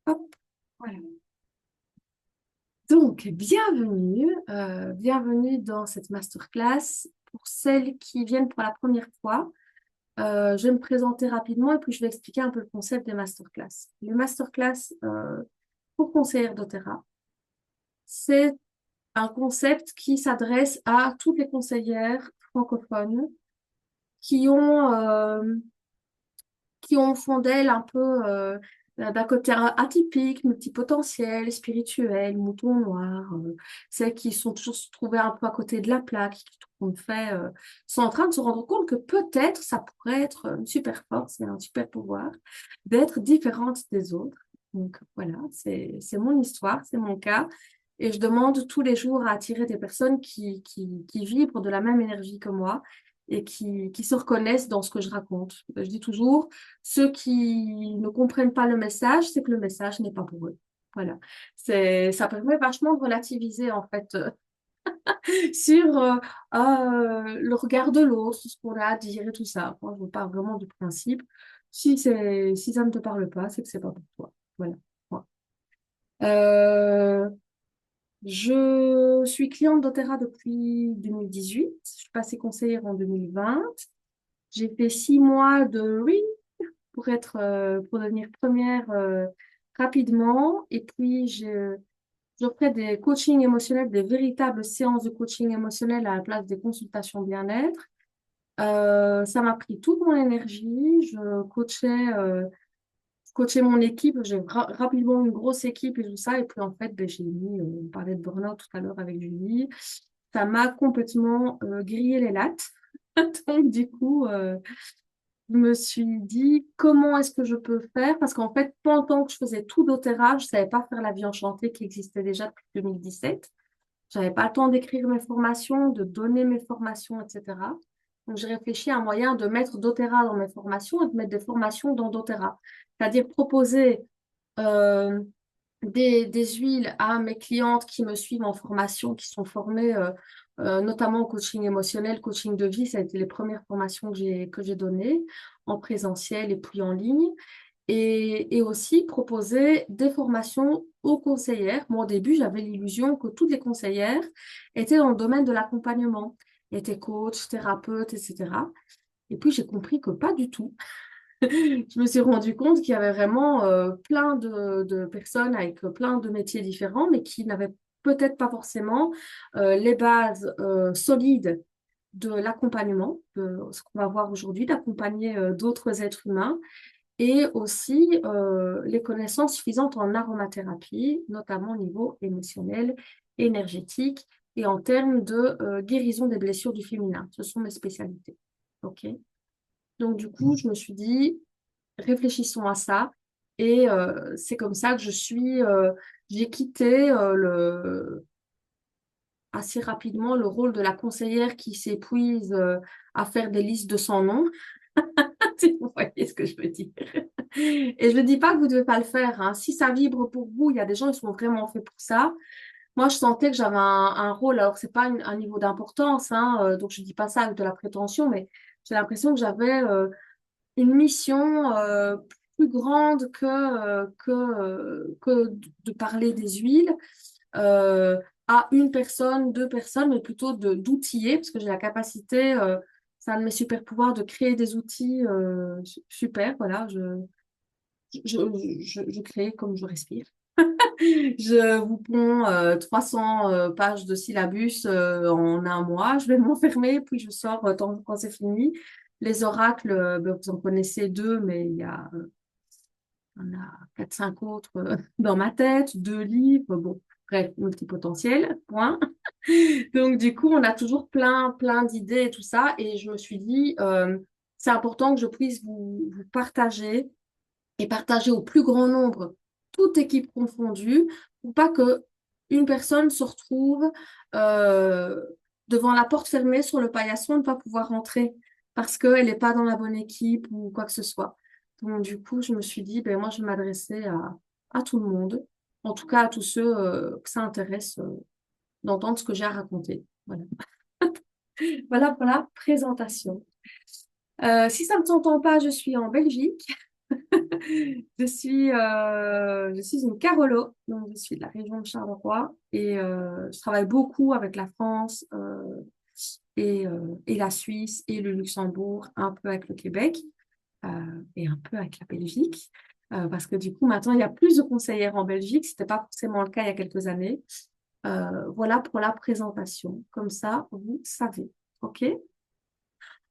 Hop, voilà. Donc, bienvenue, bienvenue dans cette masterclass. Pour celles qui viennent pour la première fois, je vais me présenter rapidement et puis je vais expliquer un peu le concept des masterclass. Les masterclass pour conseillères doTERRA, c'est un concept qui s'adresse à toutes les conseillères francophones qui ont qui ont au fond d'elles un peu d'un côté atypique, multipotentiel, spirituel, mouton noir, celles qui sont toujours se trouver un peu à côté de la plaque, qui tout compte fait, sont en train de se rendre compte que peut-être ça pourrait être une super force et un super pouvoir d'être différente des autres. Donc voilà, c'est mon histoire, c'est mon cas. Et je demande tous les jours à attirer des personnes qui vibrent de la même énergie que moi et qui se reconnaissent dans ce que je raconte. Je dis toujours, ceux qui ne comprennent pas le message, c'est que le message n'est pas pour eux. Voilà. Ça permet vachement de relativiser, en fait, sur le regard de l'autre, ce qu'on a à dire et tout ça. Moi, je parle vraiment du principe. Si ça ne te parle pas, c'est que c'est pas pour toi. Voilà. Voilà. Euh, je suis cliente d'Otera depuis 2018. Je suis passée conseillère en 2020. J'ai fait 6 mois de reading pour devenir première rapidement. Et puis, j'offrais des coachings émotionnels, des véritables séances de coaching émotionnel à la place des consultations bien-être. Ça m'a pris toute mon énergie. Je coachais mon équipe. J'ai rapidement une grosse équipe et tout ça. Et puis, en fait, ben, on parlait de burn-out tout à l'heure avec Julie. Ça m'a complètement grillé les lattes. Donc, du coup, je me suis dit comment est-ce que je peux faire parce qu'en fait, pendant que je faisais tout doTERRA, je savais pas faire la vie enchantée qui existait déjà depuis 2017. J'avais pas le temps d'écrire mes formations, de donner mes formations, etc. Donc, j'ai réfléchi à un moyen de mettre doTERRA dans mes formations et de mettre des formations dans doTERRA. C'est-à-dire proposer euh, des huiles à mes clientes qui me suivent en formation, qui sont formées notamment au coaching émotionnel, coaching de vie. Ça a été les premières formations que j'ai données en présentiel et puis en ligne. Et aussi proposer des formations aux conseillères. Moi, au début, j'avais l'illusion que toutes les conseillères étaient dans le domaine de l'accompagnement, étaient coach, thérapeutes, etc. Et puis, j'ai compris que pas du tout. Je me suis rendu compte qu'il y avait vraiment plein de personnes avec plein de métiers différents, mais qui n'avaient peut-être pas forcément les bases solides de l'accompagnement, de ce qu'on va voir aujourd'hui, d'accompagner d'autres êtres humains, et aussi les connaissances suffisantes en aromathérapie, notamment au niveau émotionnel, énergétique, et en termes de guérison des blessures du féminin. Ce sont mes spécialités. OK? Donc, du coup, je me suis dit, réfléchissons à ça. Et c'est comme ça que j'ai quitté assez rapidement le rôle de la conseillère qui s'épuise à faire des listes de 100 noms. Si vous voyez ce que je veux dire. Et je ne dis pas que vous ne devez pas le faire, hein. Si ça vibre pour vous, il y a des gens qui sont vraiment faits pour ça. Moi, je sentais que j'avais un rôle, alors c'est pas un niveau d'importance, hein, donc je ne dis pas ça avec de la prétention, mais j'ai l'impression que j'avais une mission plus grande que de parler des huiles à une personne, deux personnes, mais plutôt d'outiller, parce que j'ai la capacité, c'est un de mes super pouvoirs, de créer des outils super. Voilà, je, je crée comme je respire. Je vous ponds 300 pages de syllabus en un mois. Je vais m'enfermer, puis je sors quand c'est fini. Les oracles, ben, vous en connaissez deux, mais il y en a 4, 5 autres dans ma tête, 2 livres, bon, bref, multipotentiel, point. Donc, du coup, on a toujours plein d'idées et tout ça. Et je me suis dit, c'est important que je puisse vous partager et partager au plus grand nombre, toute équipe confondue, pour pas que une personne se retrouve euh, devant la porte fermée sur le paillasson et ne pas pouvoir rentrer parce qu'elle n'est pas dans la bonne équipe ou quoi que ce soit. Donc, du coup, je me suis dit, ben, moi, je vais m'adresser à tout le monde, en tout cas à tous ceux que ça intéresse d'entendre ce que j'ai à raconter. Voilà. Voilà pour la présentation. Si ça ne s'entend pas, je suis en Belgique. Je suis une Carolo, donc je suis de la région de Charleroi et je travaille beaucoup avec la France et la Suisse et le Luxembourg, un peu avec le Québec et un peu avec la Belgique. Parce que du coup, maintenant, il y a plus de conseillères en Belgique. Ce n'était pas forcément le cas il y a quelques années. Voilà pour la présentation. Comme ça, vous savez. OK?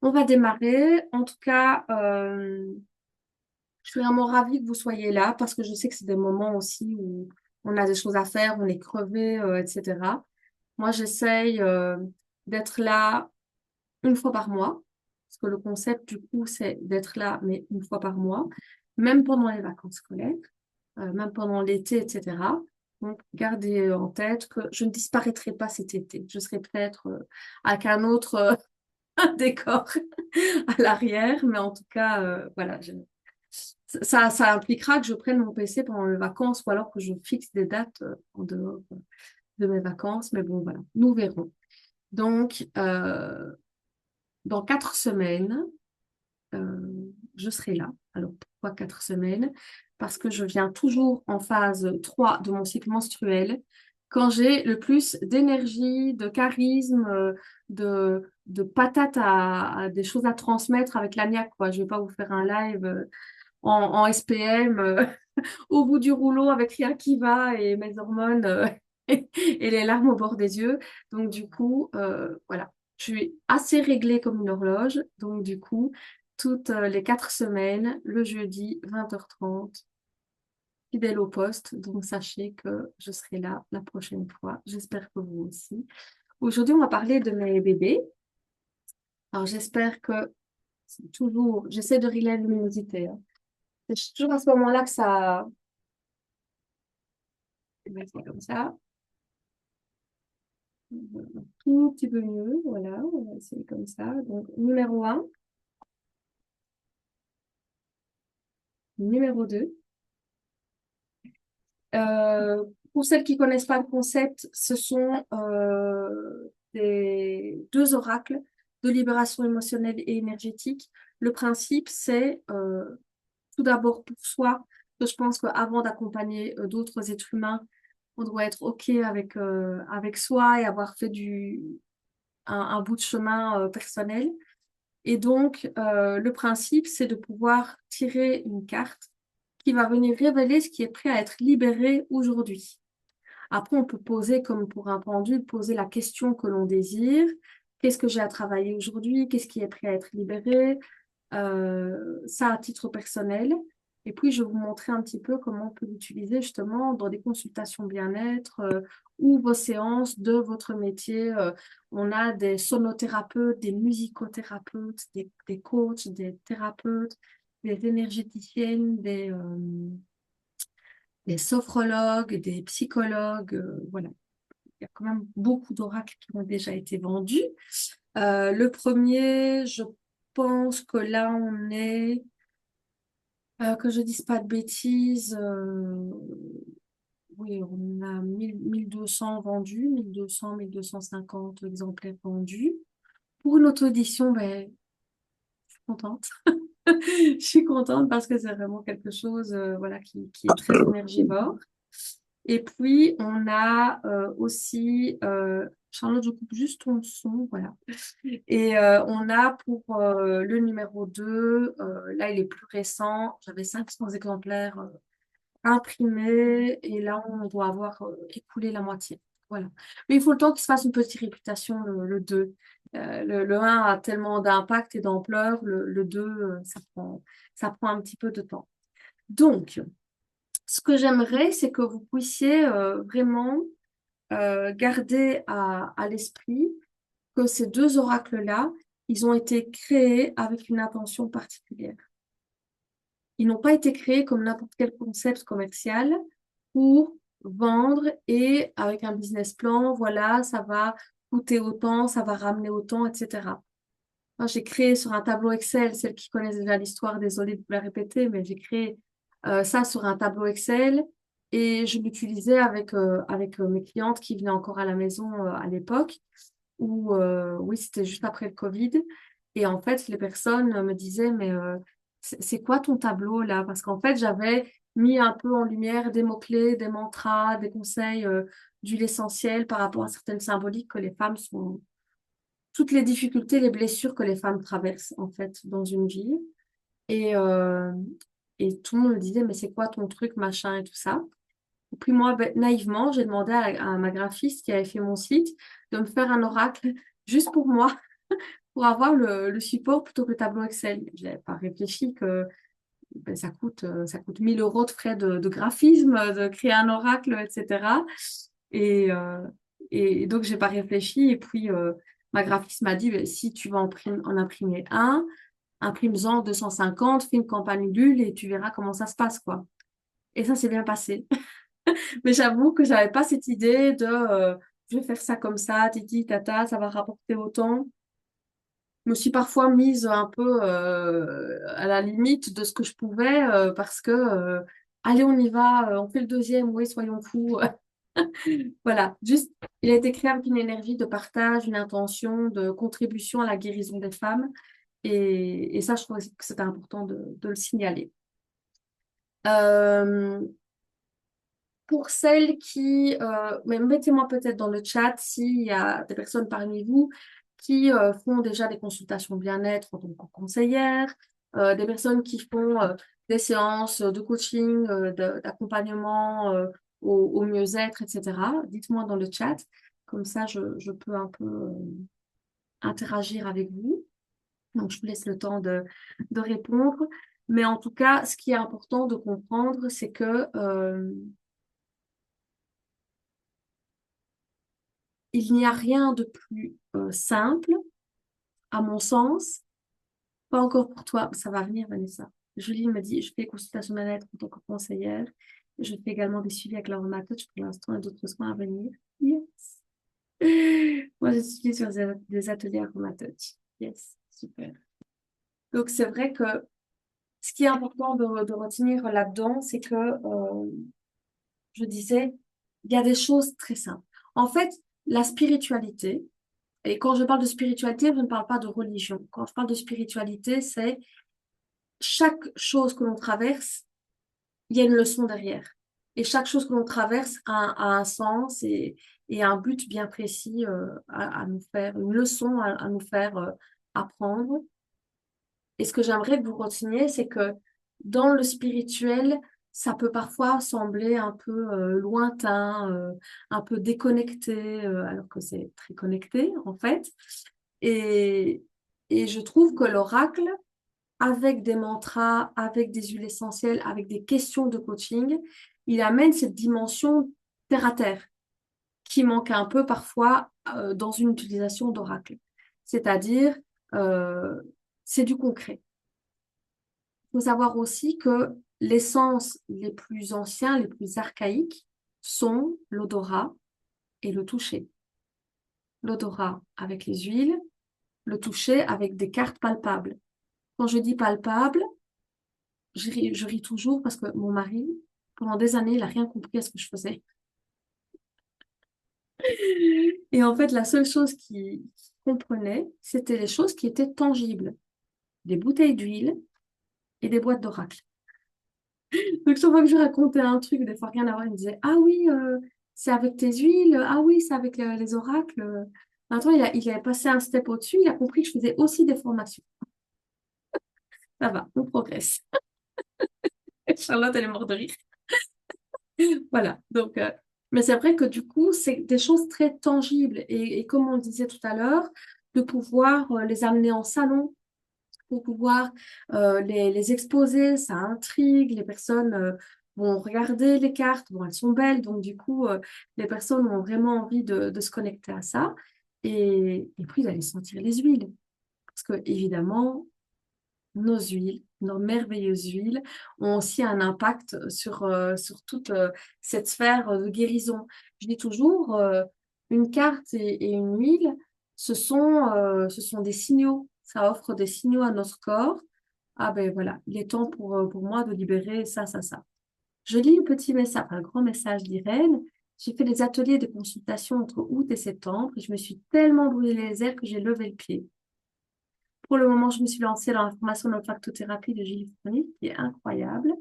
On va démarrer. En tout cas, je suis vraiment ravie que vous soyez là parce que je sais que c'est des moments aussi où on a des choses à faire, on est crevé, etc. Moi, j'essaye d'être là une fois par mois parce que le concept, du coup, c'est d'être là, mais une fois par mois, même pendant les vacances scolaires, même pendant l'été, etc. Donc, gardez en tête que je ne disparaîtrai pas cet été. Je serai peut-être avec un autre décor à l'arrière, mais en tout cas, voilà, ça impliquera que je prenne mon PC pendant les vacances ou alors que je fixe des dates en dehors de mes vacances. Mais bon, voilà, nous verrons. Donc, dans 4 semaines, euh, je serai là. Alors, pourquoi 4 semaines? Parce que je viens toujours en phase 3 de mon cycle menstruel, quand j'ai le plus d'énergie, de charisme, de patates à des choses à transmettre avec l'agnac, quoi. Je vais pas vous faire un live en SPM au bout du rouleau avec rien qui va et mes hormones et les larmes au bord des yeux. Donc du coup, voilà, je suis assez réglée comme une horloge. Donc du coup, toutes les 4 semaines, le jeudi 20h30, fidèle au poste. Donc sachez que je serai là la prochaine fois. J'espère que vous aussi. Aujourd'hui, on va parler de mes bébés. Alors j'espère que c'est toujours, j'essaie de régler la luminosité, hein. C'est toujours à ce moment-là que ça, c'est comme ça. Un tout petit peu mieux, voilà, on va essayer comme ça. Donc, numéro un, numéro 2. Euh, pour celles qui connaissent pas le concept, ce sont des deux oracles de libération émotionnelle et énergétique. Le principe, c'est tout d'abord pour soi, que je pense qu'avant d'accompagner d'autres êtres humains, on doit être OK avec soi et avoir fait un bout de chemin personnel. Et donc, le principe, c'est de pouvoir tirer une carte qui va venir révéler ce qui est prêt à être libéré aujourd'hui. Après, on peut poser, comme pour un pendule, poser la question que l'on désire. Qu'est-ce que j'ai à travailler aujourd'hui? Qu'est-ce qui est prêt à être libéré? Ça à titre personnel. Et puis, je vais vous montrer un petit peu comment on peut l'utiliser justement dans des consultations bien-être ou vos séances de votre métier. On a des sonothérapeutes, des musicothérapeutes, des coachs, des thérapeutes, des énergéticiennes, des sophrologues, des psychologues. Voilà, il y a quand même beaucoup d'oracles qui ont déjà été vendus. Le premier, je pense que là, on est, que je dise pas de bêtises, oui, on a 1200 vendus, 1200, 1250 exemplaires vendus. Pour une auto-édition, ben, je suis contente. Je suis contente parce que c'est vraiment quelque chose, voilà, qui est très énergivore. Et puis, on a aussi, Charlotte, je coupe juste ton son, voilà. Et on a pour le numéro 2, là il est plus récent, j'avais 500 exemplaires imprimés et là on doit avoir écoulé la moitié. Voilà. Mais il faut le temps qu'il se fasse une petite réputation, le 2. Le 1 a tellement d'impact et d'ampleur, le 2, ça prend un petit peu de temps. Donc, ce que j'aimerais, c'est que vous puissiez vraiment garder à l'esprit que ces deux oracles-là, ils ont été créés avec une intention particulière. Ils n'ont pas été créés comme n'importe quel concept commercial pour vendre et avec un business plan, voilà, ça va coûter autant, ça va ramener autant, etc. Moi, j'ai créé sur un tableau Excel, celles qui connaissent déjà l'histoire, désolée de vous la répéter, mais j'ai créé ça sur un tableau Excel et je l'utilisais avec mes clientes qui venaient encore à la maison à l'époque où, oui, c'était juste après le Covid. Et en fait, les personnes me disaient, mais c'est quoi ton tableau là? Parce qu'en fait, j'avais mis un peu en lumière des mots-clés, des mantras, des conseils d'huile essentielle par rapport à certaines symboliques que les femmes sont, toutes les difficultés, les blessures que les femmes traversent en fait dans une vie. Et, euh, et tout le monde me disait, mais c'est quoi ton truc, machin et tout ça. Et puis moi, ben, naïvement, j'ai demandé à ma graphiste qui avait fait mon site de me faire un oracle juste pour moi, pour avoir le support plutôt que le tableau Excel. Je n'avais pas réfléchi que ben, ça coûte 1000 euros de frais de graphisme, de créer un oracle, etc. Et, euh, et donc, j'ai pas réfléchi. Et puis, ma graphiste m'a dit, ben, si tu vas en imprimer un, imprime-en 250, fais une campagne Ulule et tu verras comment ça se passe, quoi. Et ça s'est bien passé. Mais j'avoue que j'avais pas cette idée de je vais faire ça comme ça, titi, tata, ça va rapporter autant. Je me suis parfois mise un peu à la limite de ce que je pouvais parce que allez, on y va, on fait le deuxième, oui, soyons fous. Voilà, juste, il a été créé avec une énergie de partage, une intention de contribution à la guérison des femmes. Et ça, je trouvais que c'était important de le signaler. Euh, pour celles qui, mais mettez-moi peut-être dans le chat s'il y a des personnes parmi vous qui font déjà des consultations bien-être en tant que conseillère, des personnes qui font des séances de coaching, d'accompagnement au mieux-être, etc. Dites-moi dans le chat, comme ça je peux un peu interagir avec vous. Donc je vous laisse le temps de répondre. Mais en tout cas, ce qui est important de comprendre, c'est que il n'y a rien de plus simple, à mon sens, pas encore pour toi, ça va venir, Vanessa. Julie me dit, je fais consultation bien-être en tant que conseillère. Je fais également des suivis avec l'aromatouch pour l'instant et d'autres soins à venir. Yes. Moi, je suis sur des ateliers aromatouch. Yes, super. Donc, c'est vrai que ce qui est important de retenir là-dedans, c'est que, je disais, il y a des choses très simples. En fait, la spiritualité, et quand je parle de spiritualité, je ne parle pas de religion. Quand je parle de spiritualité, c'est chaque chose que l'on traverse, il y a une leçon derrière. Et chaque chose que l'on traverse a un sens et un but bien précis à nous faire, une leçon à nous faire apprendre. Et ce que j'aimerais que vous reteniez, c'est que dans le spirituel, ça peut parfois sembler un peu lointain, un peu déconnecté, alors que c'est très connecté en fait. Et, et je trouve que l'oracle, avec des mantras, avec des huiles essentielles, avec des questions de coaching, il amène cette dimension terre à terre qui manque un peu parfois dans une utilisation d'oracle. C'est-à-dire, euh, c'est du concret. Il faut savoir aussi que les sens les plus anciens, les plus archaïques, sont l'odorat et le toucher. L'odorat avec les huiles, le toucher avec des cartes palpables. Quand je dis palpable, je ris toujours parce que mon mari, pendant des années, il n'a rien compris à ce que je faisais. Et en fait, la seule chose qu'il comprenait, c'était les choses qui étaient tangibles. Des bouteilles d'huile et des boîtes d'oracle. Donc, chaque fois que je racontais un truc, des fois rien à voir, il me disait, ah oui, c'est avec tes huiles, ah oui, c'est avec les oracles. Maintenant, il avait passé un step au-dessus, il a compris que je faisais aussi des formations. Ça va, on progresse. Charlotte, elle est morte de rire. Voilà. Donc, mais c'est vrai que du coup, c'est des choses très tangibles. Et comme on le disait tout à l'heure, de pouvoir les amener en salon, pour pouvoir les exposer, ça intrigue, les personnes vont regarder les cartes, bon, elles sont belles, donc du coup, les personnes ont vraiment envie de se connecter à ça et puis d'aller sentir les huiles. Parce que évidemment, nos huiles, nos merveilleuses huiles, ont aussi un impact sur toute cette sphère de guérison. Je dis toujours, une carte et une huile, ce sont des signaux. Ça offre des signaux à notre corps. Ah ben voilà, il est temps pour moi de libérer ça, ça, ça. Je lis le petit message, un grand message d'Irène. J'ai fait des ateliers de consultation entre août et septembre et je me suis tellement brûlé les airs que j'ai levé le pied. Pour le moment, je me suis lancée dans la formation de olfactothérapie de Gilles Frémy, qui est incroyable.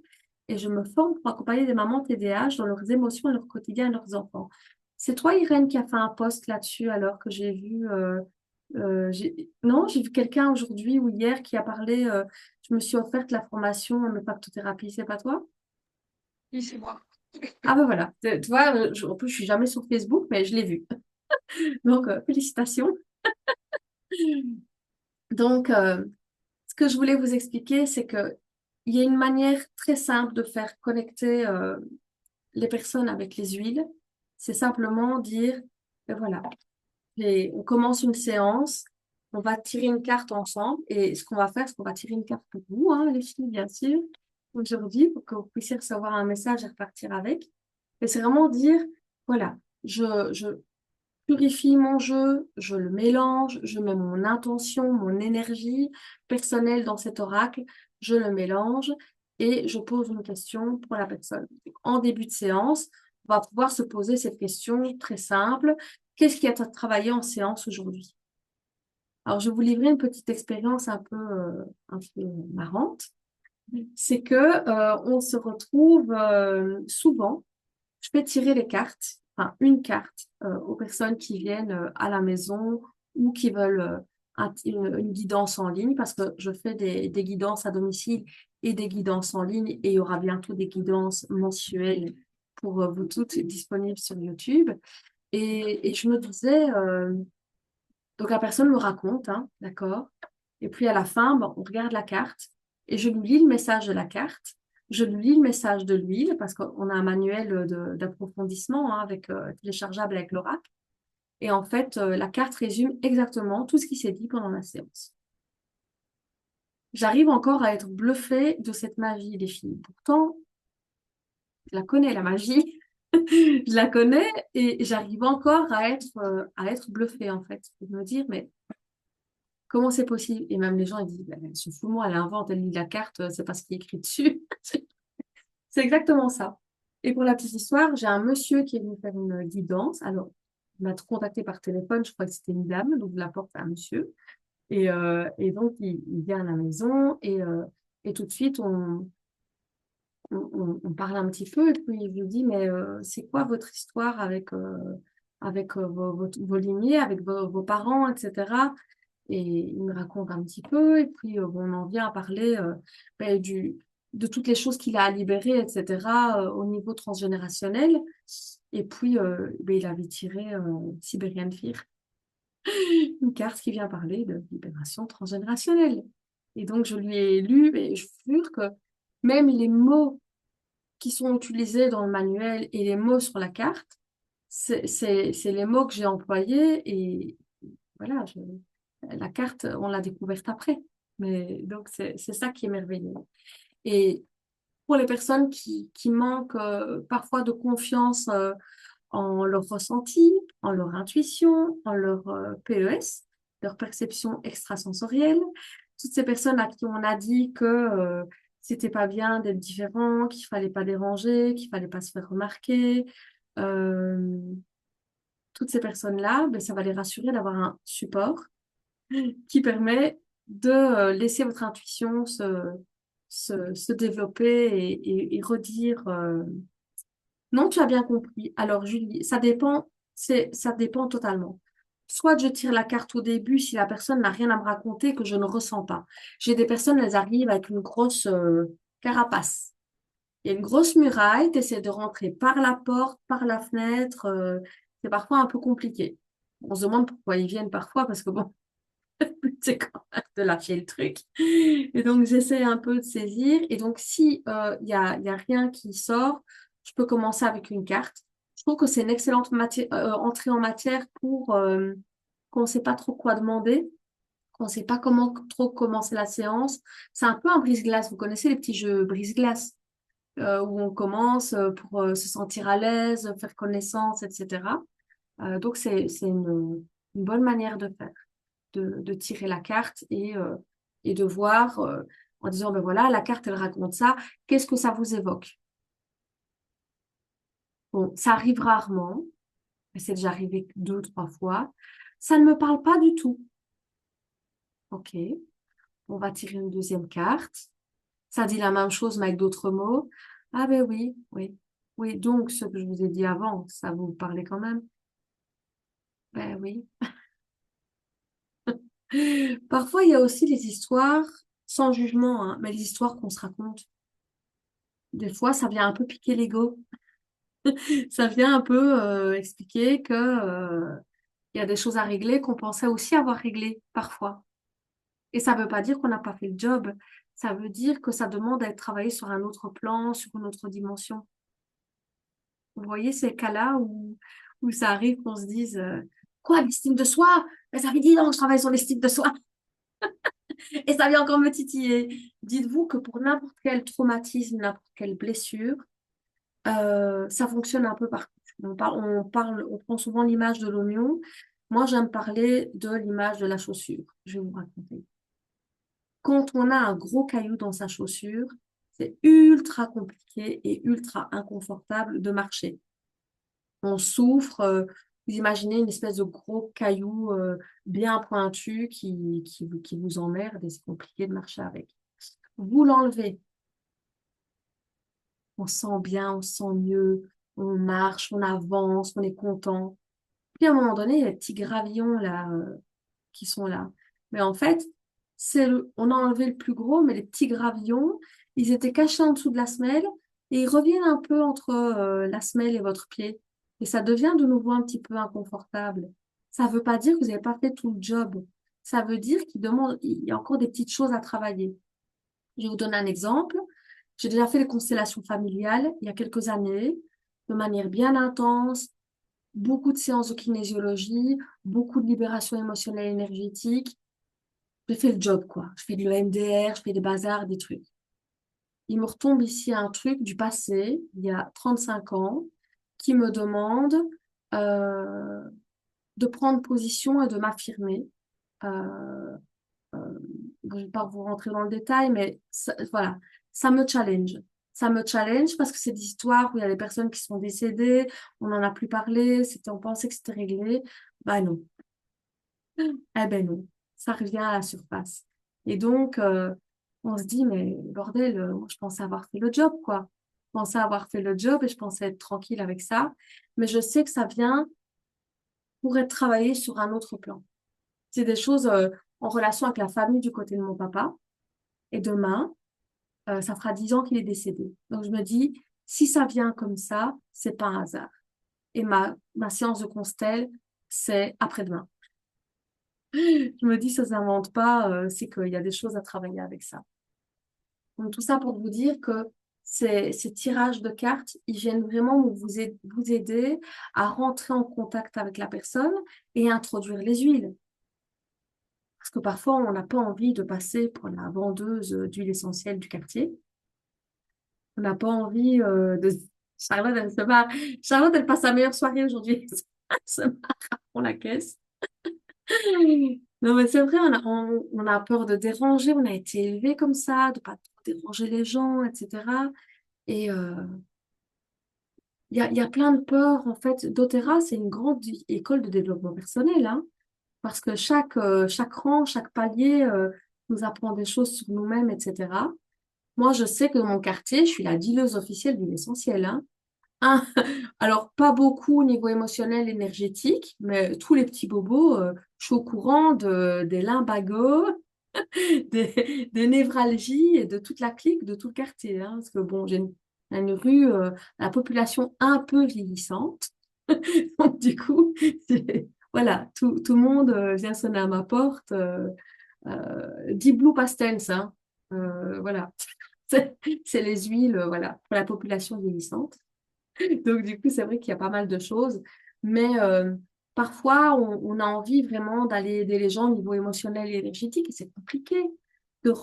Et je me forme pour accompagner des mamans TDAH dans leurs émotions et leur quotidien et leurs enfants. C'est toi, Irène, qui a fait un post là-dessus alors que j'ai vu... non, j'ai vu quelqu'un aujourd'hui ou hier qui a parlé, je me suis offerte la formation en olfactothérapie, c'est pas toi? Oui, c'est moi. Ah ben voilà, tu vois, en plus je suis jamais sur Facebook, mais je l'ai vu. Donc, félicitations. Donc, ce que je voulais vous expliquer, c'est que il y a une manière très simple de faire connecter les personnes avec les huiles. C'est simplement dire, ben voilà, on commence une séance, on va tirer une carte ensemble, et ce qu'on va faire, c'est qu'on va tirer une carte pour vous, hein, les filles, bien sûr, aujourd'hui, pour que vous puissiez recevoir un message et repartir avec. Et c'est vraiment dire, voilà, je purifie mon jeu, je le mélange, je mets mon intention, mon énergie personnelle dans cet oracle, je le mélange et je pose une question pour la personne. En début de séance, on va pouvoir se poser cette question très simple. Qu'est-ce qui a travaillé en séance aujourd'hui? Alors, je vais vous livrer une petite expérience un peu marrante. C'est que on se retrouve souvent, je fais tirer les cartes, enfin une carte aux personnes qui viennent à la maison ou qui veulent une guidance en ligne parce que je fais des guidances à domicile et des guidances en ligne et il y aura bientôt des guidances mensuelles pour vous toutes disponibles sur YouTube. Et je me disais, donc la personne me raconte, hein, d'accord? Et puis à la fin, bon, on regarde la carte et je lui lis le message de la carte. Je lui lis le message de l'huile parce qu'on a un manuel d'approfondissement hein, avec téléchargeable avec l'oracle. Et en fait, la carte résume exactement tout ce qui s'est dit pendant la séance. J'arrive encore à être bluffée de cette magie, les filles. Pourtant, je la connais, la magie. Je la connais et j'arrive encore à être bluffée, en fait. De me dire, mais comment c'est possible? Et même les gens, ils disent, ben, elle se fout de moi, elle invente, elle lit la carte, c'est pas ce qui est écrit dessus. C'est exactement ça. Et pour la petite histoire, j'ai un monsieur qui est venu faire une guidance. Alors, il m'a contacté par téléphone, je crois que c'était une dame, donc je la porte à un monsieur. Et donc, il vient à la maison et tout de suite, on parle un petit peu. Et puis, il lui dit, mais c'est quoi votre histoire avec vos lignées, avec vos parents, etc. Et il me raconte un petit peu, et puis bon, on en vient à parler ben, de toutes les choses qu'il a à libérer, etc., au niveau transgénérationnel. Et puis, ben, il avait tiré Siberian Fear, une carte qui vient parler de libération transgénérationnelle. Et donc, je lui ai lu, et je vous jure que même les mots qui sont utilisés dans le manuel et les mots sur la carte, c'est les mots que j'ai employés, et voilà, la carte, on l'a découverte après. Mais donc, c'est ça qui est merveilleux. Et pour les personnes qui manquent parfois de confiance en leur ressenti, en leur intuition, en leur PES, leur perception extrasensorielle, toutes ces personnes à qui on a dit que c'était pas bien d'être différent, qu'il fallait pas déranger, qu'il fallait pas se faire remarquer, euh, toutes ces personnes-là, ben, ça va les rassurer d'avoir un support qui permet de laisser votre intuition se développer et redire non, tu as bien compris. Alors, Julie, ça dépend totalement. Soit je tire la carte au début si la personne n'a rien à me raconter que je ne ressens pas. J'ai des personnes, elles arrivent avec une grosse carapace. Il y a une grosse muraille, tu essaies de rentrer par la porte, par la fenêtre. C'est parfois un peu compliqué. On se demande pourquoi ils viennent parfois parce que bon, c'est quand même de lâcher le truc. Et donc, j'essaie un peu de saisir. Et donc, si y a rien qui sort, je peux commencer avec une carte. Je trouve que c'est une excellente entrée en matière pour quand on ne sait pas trop quoi demander, quand on ne sait pas comment trop commencer la séance. C'est un peu un brise-glace. Vous connaissez les petits jeux brise-glace où on commence pour se sentir à l'aise, faire connaissance, etc. Donc, c'est une bonne manière de faire de tirer la carte et de voir en disant, ben voilà, la carte, elle raconte ça. Qu'est-ce que ça vous évoque? Bon, ça arrive rarement, mais c'est déjà arrivé deux ou trois fois. Ça ne me parle pas du tout. OK. On va tirer une deuxième carte. Ça dit la même chose, mais avec d'autres mots. Ah ben oui, oui. Oui, donc ce que je vous ai dit avant, ça vous parlait quand même? Ben oui. Parfois, il y a aussi les histoires, sans jugement, hein, mais les histoires qu'on se raconte. Des fois, ça vient un peu piquer l'ego. Ça vient un peu expliquer que il y a des choses à régler qu'on pensait aussi avoir réglées parfois. Et ça ne veut pas dire qu'on n'a pas fait le job. Ça veut dire que ça demande à être travaillé sur un autre plan, sur une autre dimension. Vous voyez ces cas-là où ça arrive qu'on se dise quoi, l'estime de soi? Mais ça fait 10 ans que je travaille sur l'estime de soi et ça vient encore me titiller. Dites-vous que pour n'importe quel traumatisme, n'importe quelle blessure, ça fonctionne un peu partout. On prend souvent l'image de l'oignon. Moi, j'aime parler de l'image de la chaussure. Je vais vous raconter. Quand on a un gros caillou dans sa chaussure, c'est ultra compliqué et ultra inconfortable de marcher. On souffre, vous imaginez une espèce de gros caillou bien pointu qui vous emmerde et c'est compliqué de marcher avec. Vous l'enlevez, on se sent bien, on se sent mieux, on marche, on avance, on est content. Puis à un moment donné, il y a les petits gravillons là qui sont là. Mais en fait, on a enlevé le plus gros, mais les petits gravillons, ils étaient cachés en dessous de la semelle et ils reviennent un peu entre la semelle et votre pied. Et ça devient de nouveau un petit peu inconfortable. Ça ne veut pas dire que vous n'avez pas fait tout le job. Ça veut dire il y a encore des petites choses à travailler. Je vais vous donner un exemple. J'ai déjà fait les constellations familiales il y a quelques années, de manière bien intense, beaucoup de séances de kinésiologie, beaucoup de libération émotionnelle et énergétique. J'ai fait le job, quoi. Je fais de l'EMDR, je fais des bazars, des trucs. Il me retombe ici un truc du passé, il y a 35 ans, qui me demande euh, de prendre position et de m'affirmer. Euh, je ne vais pas vous rentrer dans le détail, mais voilà, ça me challenge. Ça me challenge parce que c'est des histoires où il y a des personnes qui sont décédées, on n'en a plus parlé, on pensait que c'était réglé. Bah non. Eh ben non, ça revient à la surface. Et donc, on se dit, mais bordel, moi, je pensais avoir fait le job, quoi. Je pensais avoir fait le job et je pensais être tranquille avec ça. Mais je sais que ça vient pour être travaillé sur un autre plan. C'est des choses en relation avec la famille du côté de mon papa. Et demain, ça fera 10 ans qu'il est décédé. Donc, je me dis, si ça vient comme ça, c'est pas un hasard. Et ma séance de constel, c'est après-demain. Je me dis, ça s'invente pas, c'est qu'il y a des choses à travailler avec ça. Donc, tout ça pour vous dire que ces tirages de cartes, ils viennent vraiment vous aider à rentrer en contact avec la personne et introduire les huiles. Parce que parfois, on n'a pas envie de passer pour la vendeuse d'huile essentielle du quartier. On n'a pas envie de... Charlotte, Charlotte, elle passe sa meilleure soirée aujourd'hui. Elle se marre pour la caisse. Non, mais c'est vrai, on a peur de déranger, on a été élevé comme ça, de pas trop déranger les gens, etc. Et il y a plein de peurs, en fait. doTERRA, c'est une grande école de développement personnel, hein, parce que chaque rang, chaque palier nous apprend des choses sur nous-mêmes, etc. Moi, je sais que dans mon quartier, je suis la dealeuse officielle de l'essentiel, hein. Hein, alors, pas beaucoup au niveau émotionnel, énergétique, mais tous les petits bobos, je suis au courant des lumbagos, des névralgies et de toute la clique, de tout le quartier, hein, parce que bon, j'ai une rue, la population un peu vieillissante. Donc, du coup, voilà, tout le monde vient sonner à ma porte. Deep Blue Pastels, hein. Voilà. C'est les huiles, voilà, pour la population vieillissante. Donc, du coup, c'est vrai qu'il y a pas mal de choses. Mais parfois, on a envie vraiment d'aller aider les gens au niveau émotionnel et énergétique. Et c'est compliqué de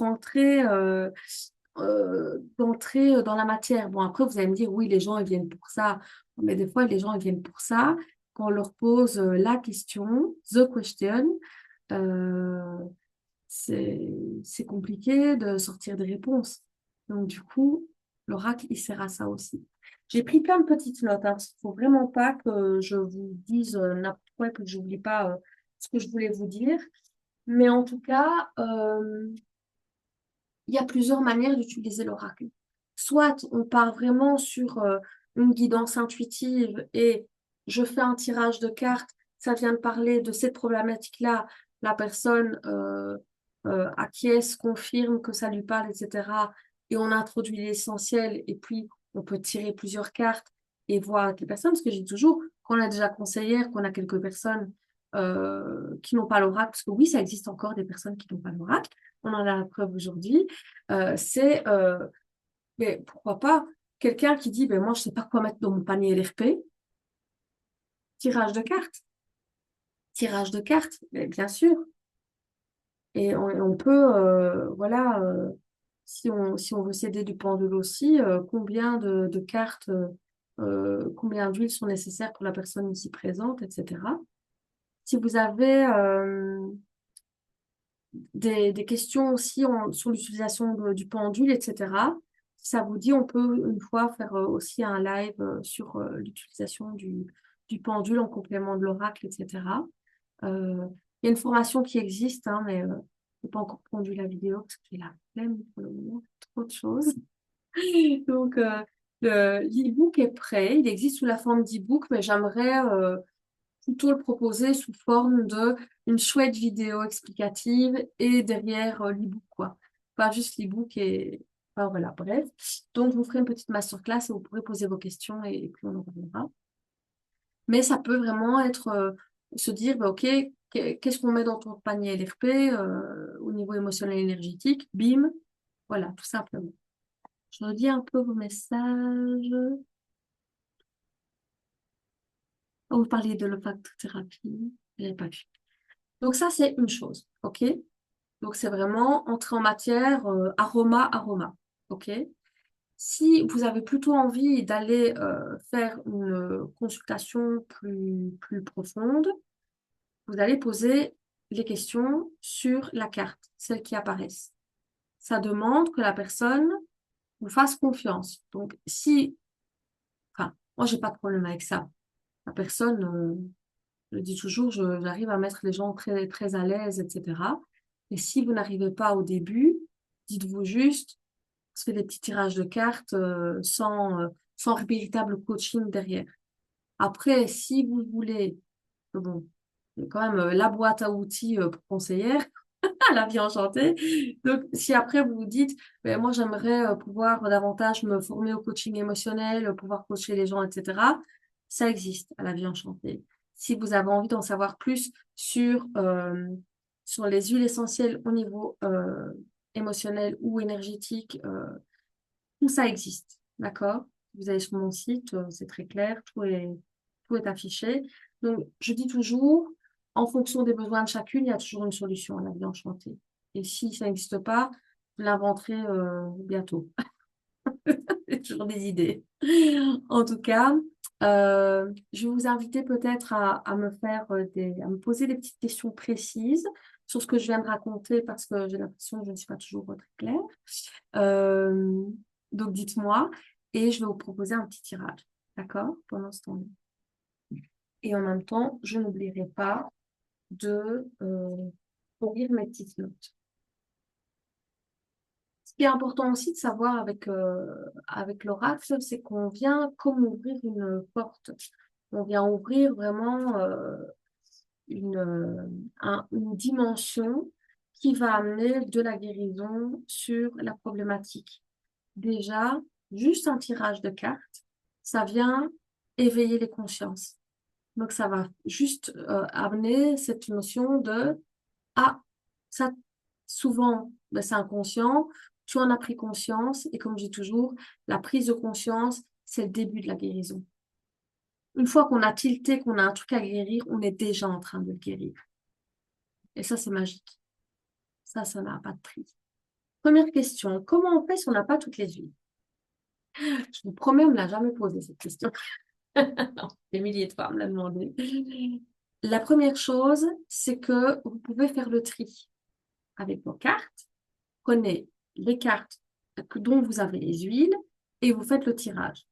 d'entrer dans la matière. Bon, après, vous allez me dire, oui, les gens, ils viennent pour ça. Mais des fois, les gens, ils viennent pour ça. Quand on leur pose la question, the question, euh, c'est compliqué de sortir des réponses. Donc, du coup, l'oracle, il sert à ça aussi. J'ai pris plein de petites notes, hein, parce qu'il faut vraiment pas que je vous dise n'importe quoi et que je n'oublie pas ce que je voulais vous dire. Mais en tout cas, il y a plusieurs manières d'utiliser l'oracle. Soit on part vraiment sur une guidance intuitive et je fais un tirage de cartes, ça vient de parler de cette problématique-là, la personne acquiesce, confirme que ça lui parle, etc. Et on introduit l'essentiel et puis on peut tirer plusieurs cartes et voir avec les personnes, parce que je dis toujours qu'on a déjà conseillère, qu'on a quelques personnes qui n'ont pas l'oracle, parce que oui, ça existe encore des personnes qui n'ont pas l'oracle, on en a la preuve aujourd'hui, c'est, mais pourquoi pas, quelqu'un qui dit, ben moi, je sais pas quoi mettre dans mon panier LRP, tirage de cartes, tirage de cartes, mais bien sûr. Et on peut, voilà, si on veut s'aider du pendule aussi, combien de cartes, combien d'huiles sont nécessaires pour la personne ici présente, etc. Si vous avez des questions aussi sur l'utilisation du pendule, etc. Si ça vous dit, on peut une fois faire aussi un live sur l'utilisation du pendule en complément de l'oracle, etc. Il y a une formation qui existe, hein, mais je n'ai pas encore pondu la vidéo parce que j'ai la flemme pour le moment, trop de choses. Donc, l'e-book est prêt, il existe sous la forme d'e-book, mais j'aimerais plutôt le proposer sous forme de une chouette vidéo explicative et derrière l'e-book, quoi. Pas juste l'e-book et enfin, voilà, bref. Donc, je vous ferai une petite masterclass et vous pourrez poser vos questions et puis on en reviendra. Mais ça peut vraiment être se dire, bah, OK, qu'est-ce qu'on met dans ton panier LRP au niveau émotionnel et énergétique? Bim, voilà, tout simplement. Je redis un peu vos messages. Oh, vous parliez de l'olfactothérapie. Je n'avais pas vu. Donc ça, c'est une chose, OK? Donc c'est vraiment entrer en matière aroma. OK? Si vous avez plutôt envie d'aller faire une consultation plus profonde, vous allez poser les questions sur la carte, celles qui apparaissent. Ça demande que la personne vous fasse confiance. Donc si, enfin, moi j'ai pas de problème avec ça. La personne, je le dis toujours, j'arrive à mettre les gens très, très à l'aise, etc. Et si vous n'arrivez pas au début, dites-vous juste, je fais des petits tirages de cartes sans véritable coaching derrière. Après, si vous voulez, bon, il y a quand même la boîte à outils pour conseillère, la vie enchantée. Donc, si après vous vous dites, ben, moi j'aimerais pouvoir davantage me former au coaching émotionnel, pouvoir coacher les gens, etc., ça existe à la vie enchantée. Si vous avez envie d'en savoir plus sur les huiles essentielles au niveau émotionnel ou énergétique, tout ça existe. D'accord? Vous allez sur mon site, c'est très clair, tout est affiché. Donc, je dis toujours, en fonction des besoins de chacune, il y a toujours une solution à la vie enchantée. Et si ça n'existe pas, vous l'inventerez bientôt. J'ai toujours des idées. En tout cas, je vais vous inviter peut-être à me faire à me poser des petites questions précises sur ce que je viens de raconter parce que j'ai l'impression que je ne suis pas toujours très claire. Euh, donc, dites-moi et je vais vous proposer un petit tirage. D'accord? Pendant ce temps-là. Et en même temps, je n'oublierai pas de lire mes petites notes. Ce qui est important aussi de savoir avec l'oracle, c'est qu'on vient comme ouvrir une porte. On vient ouvrir vraiment une dimension qui va amener de la guérison sur la problématique. Déjà, juste un tirage de cartes, ça vient éveiller les consciences. Donc, ça va juste amener cette notion de ah, ça, souvent, ben, c'est inconscient, tu en as pris conscience, et comme je dis toujours, la prise de conscience, c'est le début de la guérison. Une fois qu'on a tilté, qu'on a un truc à guérir, on est déjà en train de le guérir. Et ça, c'est magique. Ça n'a pas de prix. Première question, comment on fait si on n'a pas toutes les huiles? Je vous promets, on ne me l'a jamais posé cette question. Non, des milliers de fois, on me l'a demandé. La première chose, c'est que vous pouvez faire le tri avec vos cartes. Prenez les cartes dont vous avez les huiles et vous faites le tirage.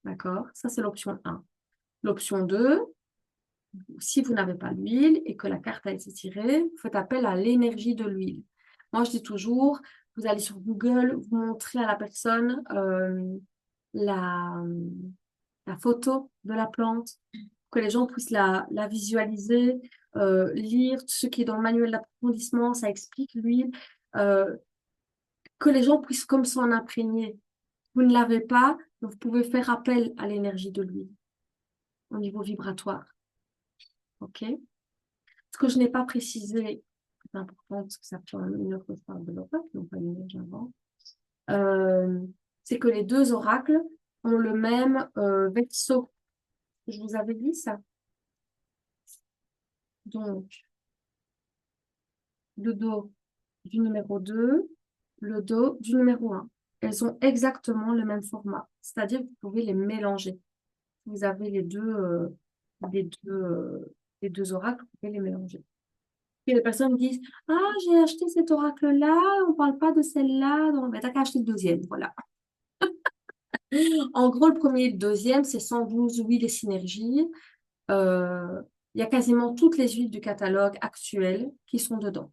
D'accord? Ça, c'est l'option 1. L'option 2, si vous n'avez pas l'huile et que la carte a été tirée, vous faites appel à l'énergie de l'huile. Moi, je dis toujours, Vous allez sur Google, vous montrez à la personne la, la photo de la plante, que les gens puissent la visualiser, lire ce qui est dans le manuel d'approfondissement, ça explique l'huile, euh, que les gens puissent comme s'en imprégner. Vous ne l'avez pas, vous pouvez faire appel à l'énergie de l'huile au niveau vibratoire. OK? Ce que je n'ai pas précisé, c'est important parce que ça fait une heure que je parle de l'oracle, donc pas une heure, j'invente, euh, c'est que les deux oracles ont le même verso. Je vous avais dit ça. Donc, le dos du numéro 2, le dos du numéro un. Elles ont exactement le même format, c'est-à-dire que vous pouvez les mélanger. Vous avez les deux, les deux oracles, vous pouvez les mélanger. Et les personnes disent, ah, j'ai acheté cet oracle-là, on ne parle pas de celle-là, donc ben, t'as qu'à acheter le deuxième, voilà. En gros, le premier et le deuxième, c'est 112 huiles et synergies. Euh, Il y a quasiment toutes les huiles du catalogue actuel qui sont dedans.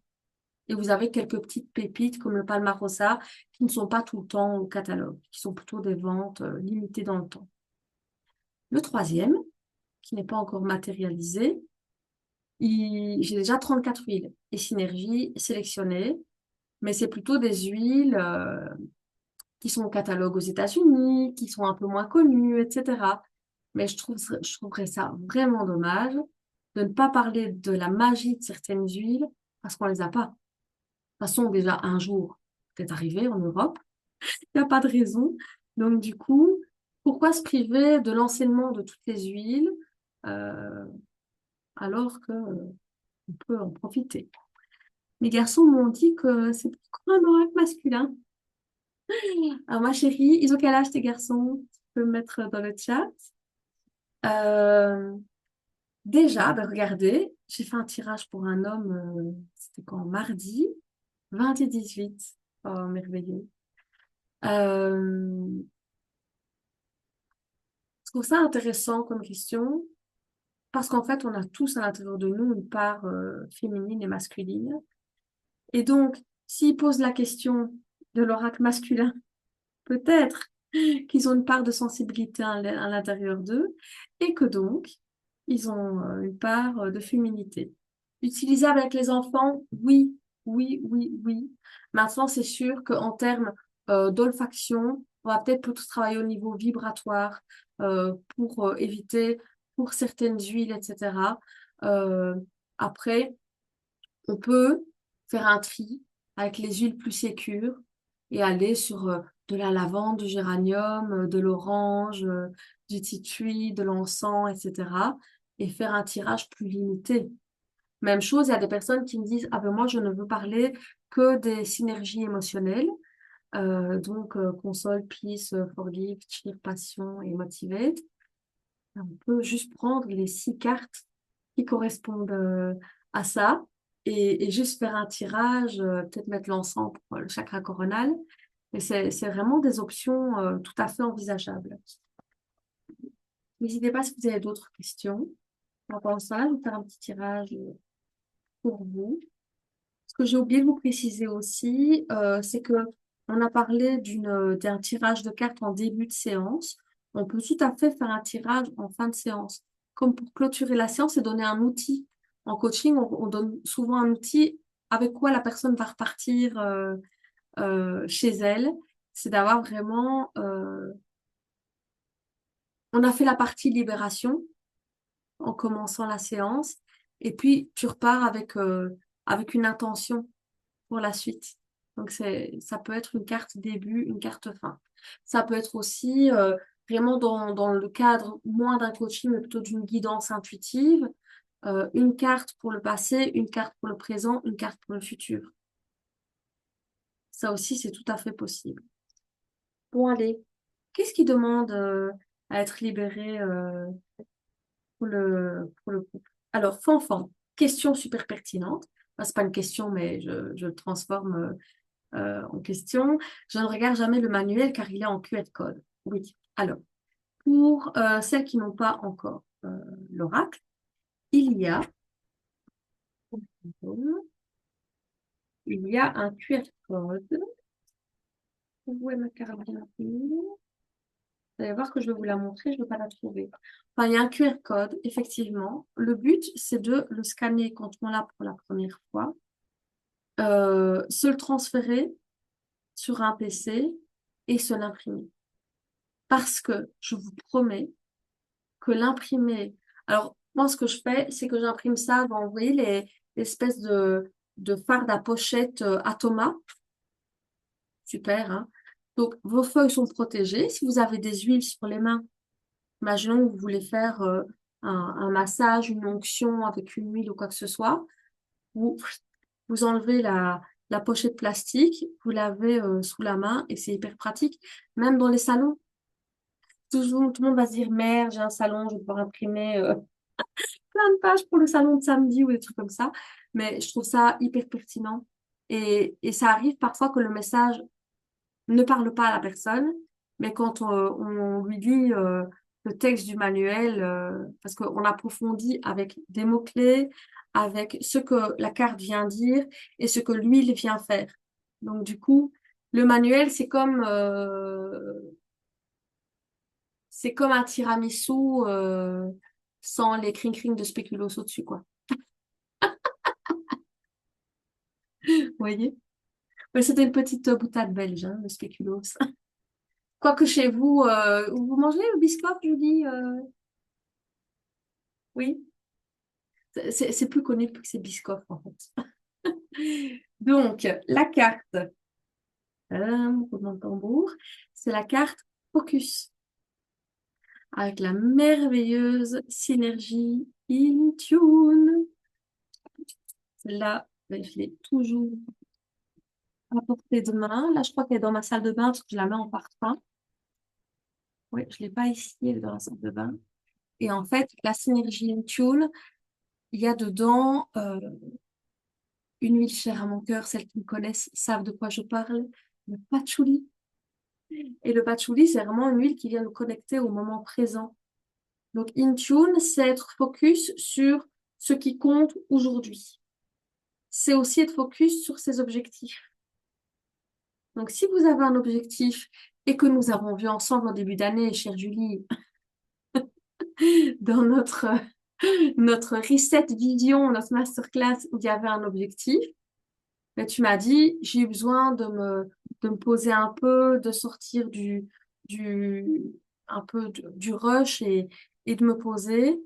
Et vous avez quelques petites pépites comme le Palmarosa qui ne sont pas tout le temps au catalogue, qui sont plutôt des ventes limitées dans le temps. Le troisième, qui n'est pas encore matérialisé, j'ai déjà 34 huiles et synergies sélectionnées, mais c'est plutôt des huiles qui sont au catalogue aux États-Unis, qui sont un peu moins connues, etc. Mais je trouverais ça vraiment dommage de ne pas parler de la magie de certaines huiles parce qu'on les a pas. De toute façon, déjà un jour, c'est arrivé en Europe, il n'y a pas de raison. Donc du coup, pourquoi se priver de l'enseignement de toutes les huiles euh, alors que on peut en profiter? Les garçons m'ont dit que c'est pour un oracle masculin. Alors ma chérie, ils ont quel âge tes garçons? Tu peux me mettre dans le chat. Euh, Déjà, ben regardez, j'ai fait un tirage pour un homme, c'était quand? Mardi, 20 et 18. Oh, merveilleux. Je trouve ça intéressant comme question parce qu'en fait, on a tous à l'intérieur de nous une part féminine et masculine. Et donc, s'ils posent la question de l'oracle masculin, peut-être qu'ils ont une part de sensibilité à l'intérieur d'eux et que donc, ils ont une part de féminité. Utilisable avec les enfants, oui, oui, oui, oui. Maintenant, c'est sûr qu'en termes d'olfaction, on va peut-être plutôt travailler au niveau vibratoire pour éviter pour certaines huiles, etc. Euh, Après, on peut faire un tri avec les huiles plus sécures et aller sur de la lavande, du géranium, de l'orange, du tea tree, de l'encens, etc. et faire un tirage plus limité. Même chose, il y a des personnes qui me disent, ah ben moi je ne veux parler que des synergies émotionnelles, donc console, peace, forgive, cheer, passion et motivate. On peut juste prendre les 6 cartes qui correspondent à ça et juste faire un tirage, peut-être mettre l'encens pour le chakra coronal. Et c'est vraiment des options tout à fait envisageables. N'hésitez pas si vous avez d'autres questions. En pensant ça, je vais faire un petit tirage pour vous. Ce que j'ai oublié de vous préciser aussi, c'est que on a parlé d'un tirage de cartes en début de séance. On peut tout à fait faire un tirage en fin de séance, comme pour clôturer la séance et donner un outil. En coaching, on donne souvent un outil avec quoi la personne va repartir chez elle. C'est d'avoir vraiment, on a fait la partie libération en commençant la séance, et puis tu repars avec une intention pour la suite. Donc, ça peut être une carte début, une carte fin. Ça peut être aussi vraiment dans le cadre moins d'un coaching, mais plutôt d'une guidance intuitive, une carte pour le passé, une carte pour le présent, une carte pour le futur. Ça aussi, c'est tout à fait possible. Bon, allez, qu'est-ce qui demande à être libéré pour le couple? Alors, Fanfan, question super pertinente. Enfin, c'est pas une question, mais je le transforme en question. Je ne regarde jamais le manuel car il est en QR code. Oui. Alors, pour celles qui n'ont pas encore l'oracle, il y a, il y a un QR code Où est ma carabine? Vous allez voir que je vais vous la montrer, je ne vais pas la trouver. Enfin, il y a un QR code, effectivement. Le but, c'est de le scanner quand on l'a pour la première fois, se le transférer sur un PC et se l'imprimer. Parce que je vous promets que l'imprimer. Alors, moi, ce que je fais, c'est que j'imprime ça dans, vous voyez, l'espèce de fard à pochette à Thomas. Super, hein? Donc, vos feuilles sont protégées. Si vous avez des huiles sur les mains, imaginons que vous voulez faire un massage, une onction avec une huile ou quoi que ce soit, vous, vous enlevez la pochette plastique, vous l'avez sous la main et c'est hyper pratique. Même dans les salons, tout le monde va se dire, merde, j'ai un salon, je vais pouvoir imprimer plein de pages pour le salon de samedi ou des trucs comme ça. Mais je trouve ça hyper pertinent. Et ça arrive parfois que le message ne parle pas à la personne, mais quand on lui lit le texte du manuel, parce qu'on approfondit avec des mots-clés, avec ce que la carte vient dire et ce que l'huile vient faire. Donc du coup, le manuel, c'est comme un tiramisu sans les cring-cring de spéculoos au-dessus, quoi. Vous voyez? Mais c'était une petite boutade belge, hein, le spéculoos. Quoique chez vous, vous mangez le Biscoff, Julie? Oui. C'est plus connu que c'est Biscoff, en fait. Donc, la carte, roulement de tambour, c'est la carte Focus, avec la merveilleuse synergie Intune. Celle-là, ben, je l'ai toujours à portée de main. Là, je crois qu'elle est dans ma salle de bain parce que je la mets en parfum. Oui, je ne l'ai pas ici, elle est dans la salle de bain. Et en fait, la synergie Intune, il y a dedans une huile chère à mon cœur. Celles qui me connaissent savent de quoi je parle. Le patchouli. Et le patchouli, c'est vraiment une huile qui vient nous connecter au moment présent. Donc, Intune, c'est être focus sur ce qui compte aujourd'hui. C'est aussi être focus sur ses objectifs. Donc, si vous avez un objectif et que nous avons vu ensemble en début d'année, chère Julie, dans notre reset vision, notre masterclass où il y avait un objectif, mais tu m'as dit, j'ai eu besoin de me poser un peu, de sortir du, un peu du rush et de me poser.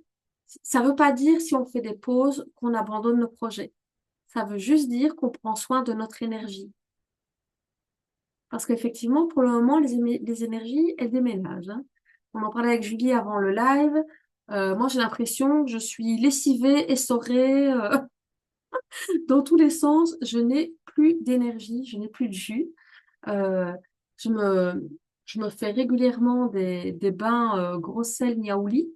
Ça veut pas dire, si on fait des pauses, qu'on abandonne nos projets. Ça veut juste dire qu'on prend soin de notre énergie. Parce qu'effectivement, pour le moment, les énergies, elles déménagent, hein. On en parlait avec Julie avant le live. Moi, j'ai l'impression que je suis lessivée, essorée, dans tous les sens. Je n'ai plus d'énergie, je n'ai plus de jus. Euh, je me, je me fais régulièrement des bains gros sel niaouli.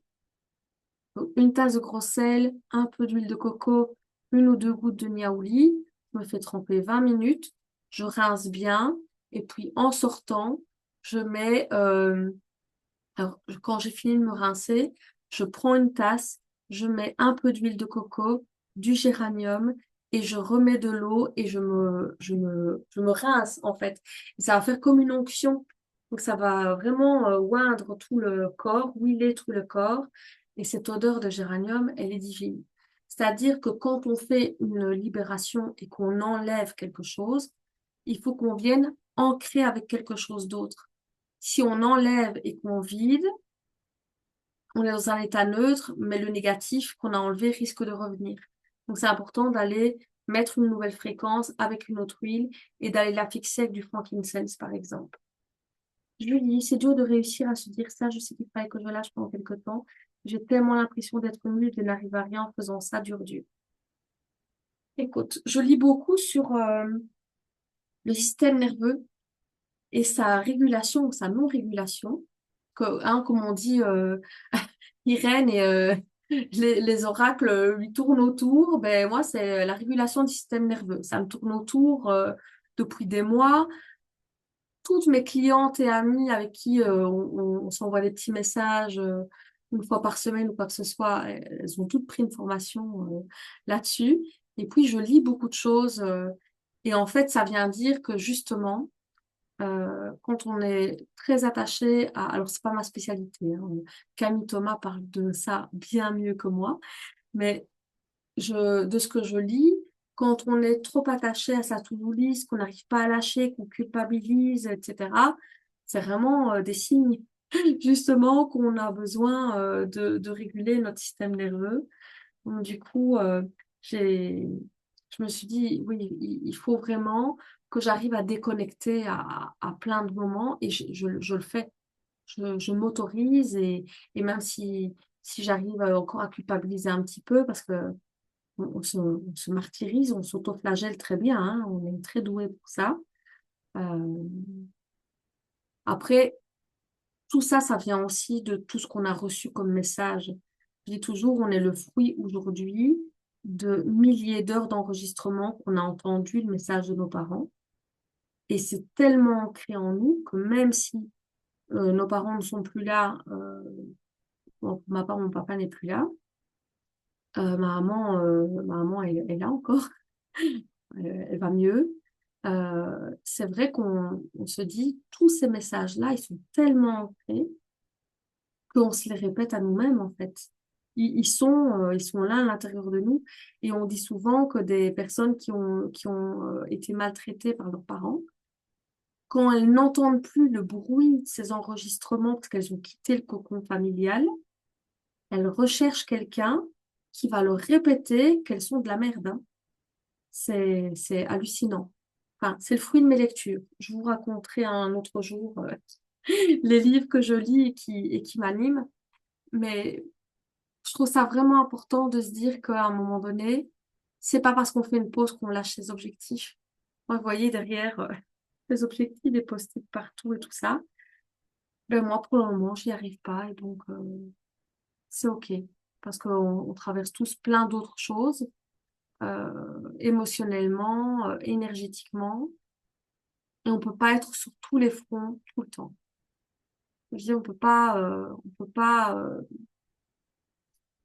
Donc, une tasse de gros sel, un peu d'huile de coco, une ou deux gouttes de niaouli. Je me fais tremper 20 minutes. Je rince bien. Et puis, en sortant, je mets... alors, quand j'ai fini de me rincer, je prends une tasse, je mets un peu d'huile de coco, du géranium et je remets de l'eau et je me rince en fait. Et ça va faire comme une onction. Donc ça va vraiment oindre tout le corps, huiler tout le corps. Et cette odeur de géranium, elle est divine. C'est-à-dire que quand on fait une libération et qu'on enlève quelque chose, il faut qu'on vienne ancrer avec quelque chose d'autre. Si on enlève et qu'on vide, on est dans un état neutre, mais le négatif qu'on a enlevé risque de revenir. Donc c'est important d'aller mettre une nouvelle fréquence avec une autre huile et d'aller la fixer avec du frankincense, par exemple. Julie, c'est dur de réussir à se dire ça. Je sais qu'il fallait que je lâche pendant quelque temps. J'ai tellement l'impression d'être nulle, de n'arriver à rien en faisant ça dur dur. Écoute, je lis beaucoup sur le système nerveux et sa régulation ou sa non-régulation. Comme on dit, Irène et les oracles lui tournent autour. Ben, moi, c'est la régulation du système nerveux. Ça me tourne autour depuis des mois. Toutes mes clientes et amies avec qui on s'envoie des petits messages une fois par semaine ou quoi que ce soit, elles ont toutes pris une formation là-dessus. Et puis, je lis beaucoup de choses. Et en fait, ça vient dire que justement, quand on est très attaché à, alors c'est pas ma spécialité, hein, Camille Thomas parle de ça bien mieux que moi, mais de ce que je lis, quand on est trop attaché à sa to-do list, qu'on n'arrive pas à lâcher, qu'on culpabilise, etc., c'est vraiment des signes, justement, qu'on a besoin de réguler notre système nerveux. Donc, du coup, j'ai, je me suis dit, oui, il faut vraiment que j'arrive à déconnecter à plein de moments et je le fais. Je m'autorise et même si j'arrive encore à culpabiliser un petit peu parce que on se martyrise, on s'autoflagelle très bien, hein, on est très doué pour ça. Euh, Après, tout ça, ça vient aussi de tout ce qu'on a reçu comme message. Je dis toujours, on est le fruit aujourd'hui de milliers d'heures d'enregistrement qu'on a entendu le message de nos parents. Et c'est tellement ancré en nous que même si nos parents ne sont plus là, bon, pour ma part, mon papa n'est plus là, ma maman, elle est là encore. Elle va mieux. C'est vrai qu'on se dit, tous ces messages-là, ils sont tellement ancrés qu'on se les répète à nous-mêmes, en fait. Ils sont là à l'intérieur de nous. Et on dit souvent que des personnes qui ont été maltraitées par leurs parents, quand elles n'entendent plus le bruit de ces enregistrements parce qu'elles ont quitté le cocon familial, elles recherchent quelqu'un qui va leur répéter qu'elles sont de la merde, hein. C'est hallucinant. Enfin, c'est le fruit de mes lectures. Je vous raconterai un autre jour les livres que je lis et qui m'animent. Mais je trouve ça vraiment important de se dire qu'à un moment donné, c'est pas parce qu'on fait une pause qu'on lâche ses objectifs. Moi, vous voyez derrière les objectifs, les post-it partout et tout ça. Ben moi, pour le moment, j'y arrive pas et donc c'est OK. Parce on traverse tous plein d'autres choses, émotionnellement, énergétiquement. Et on peut pas être sur tous les fronts tout le temps. Je dis, on peut pas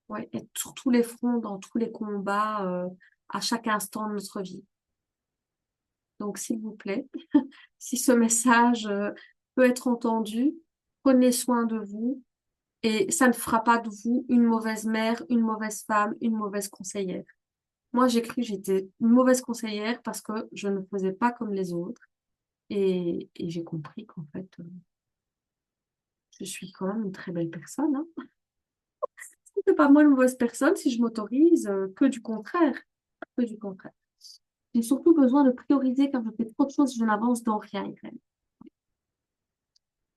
ouais, être sur tous les fronts, dans tous les combats, à chaque instant de notre vie. Donc, s'il vous plaît, si ce message peut être entendu, prenez soin de vous et ça ne fera pas de vous une mauvaise mère, une mauvaise femme, une mauvaise conseillère. Moi, j'ai cru que j'étais une mauvaise conseillère parce que je ne faisais pas comme les autres et j'ai compris qu'en fait, je suis quand même une très belle personne, hein. C'est pas moi une mauvaise personne si je m'autorise que du contraire, que du contraire. J'ai surtout besoin de prioriser car je fais trop de choses, je n'avance dans rien, Irène.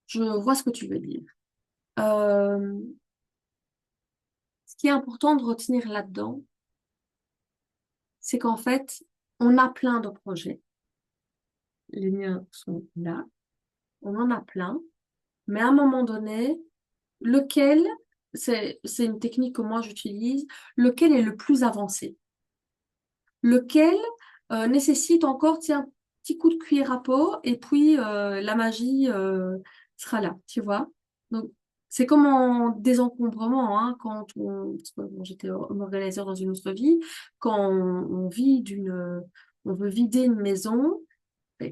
Je vois ce que tu veux dire. Euh, Ce qui est important de retenir là-dedans, c'est qu'en fait, on a plein de projets. Les miens sont là, on en a plein, mais à un moment donné, lequel, c'est une technique que moi j'utilise, lequel est le plus avancé? Lequel nécessite encore, tiens, un petit coup de cuillère à peau et puis la magie sera là, tu vois. Donc, c'est comme en désencombrement, hein, quand parce que, bon, j'étais organisateur dans une autre vie, quand on veut vider une maison,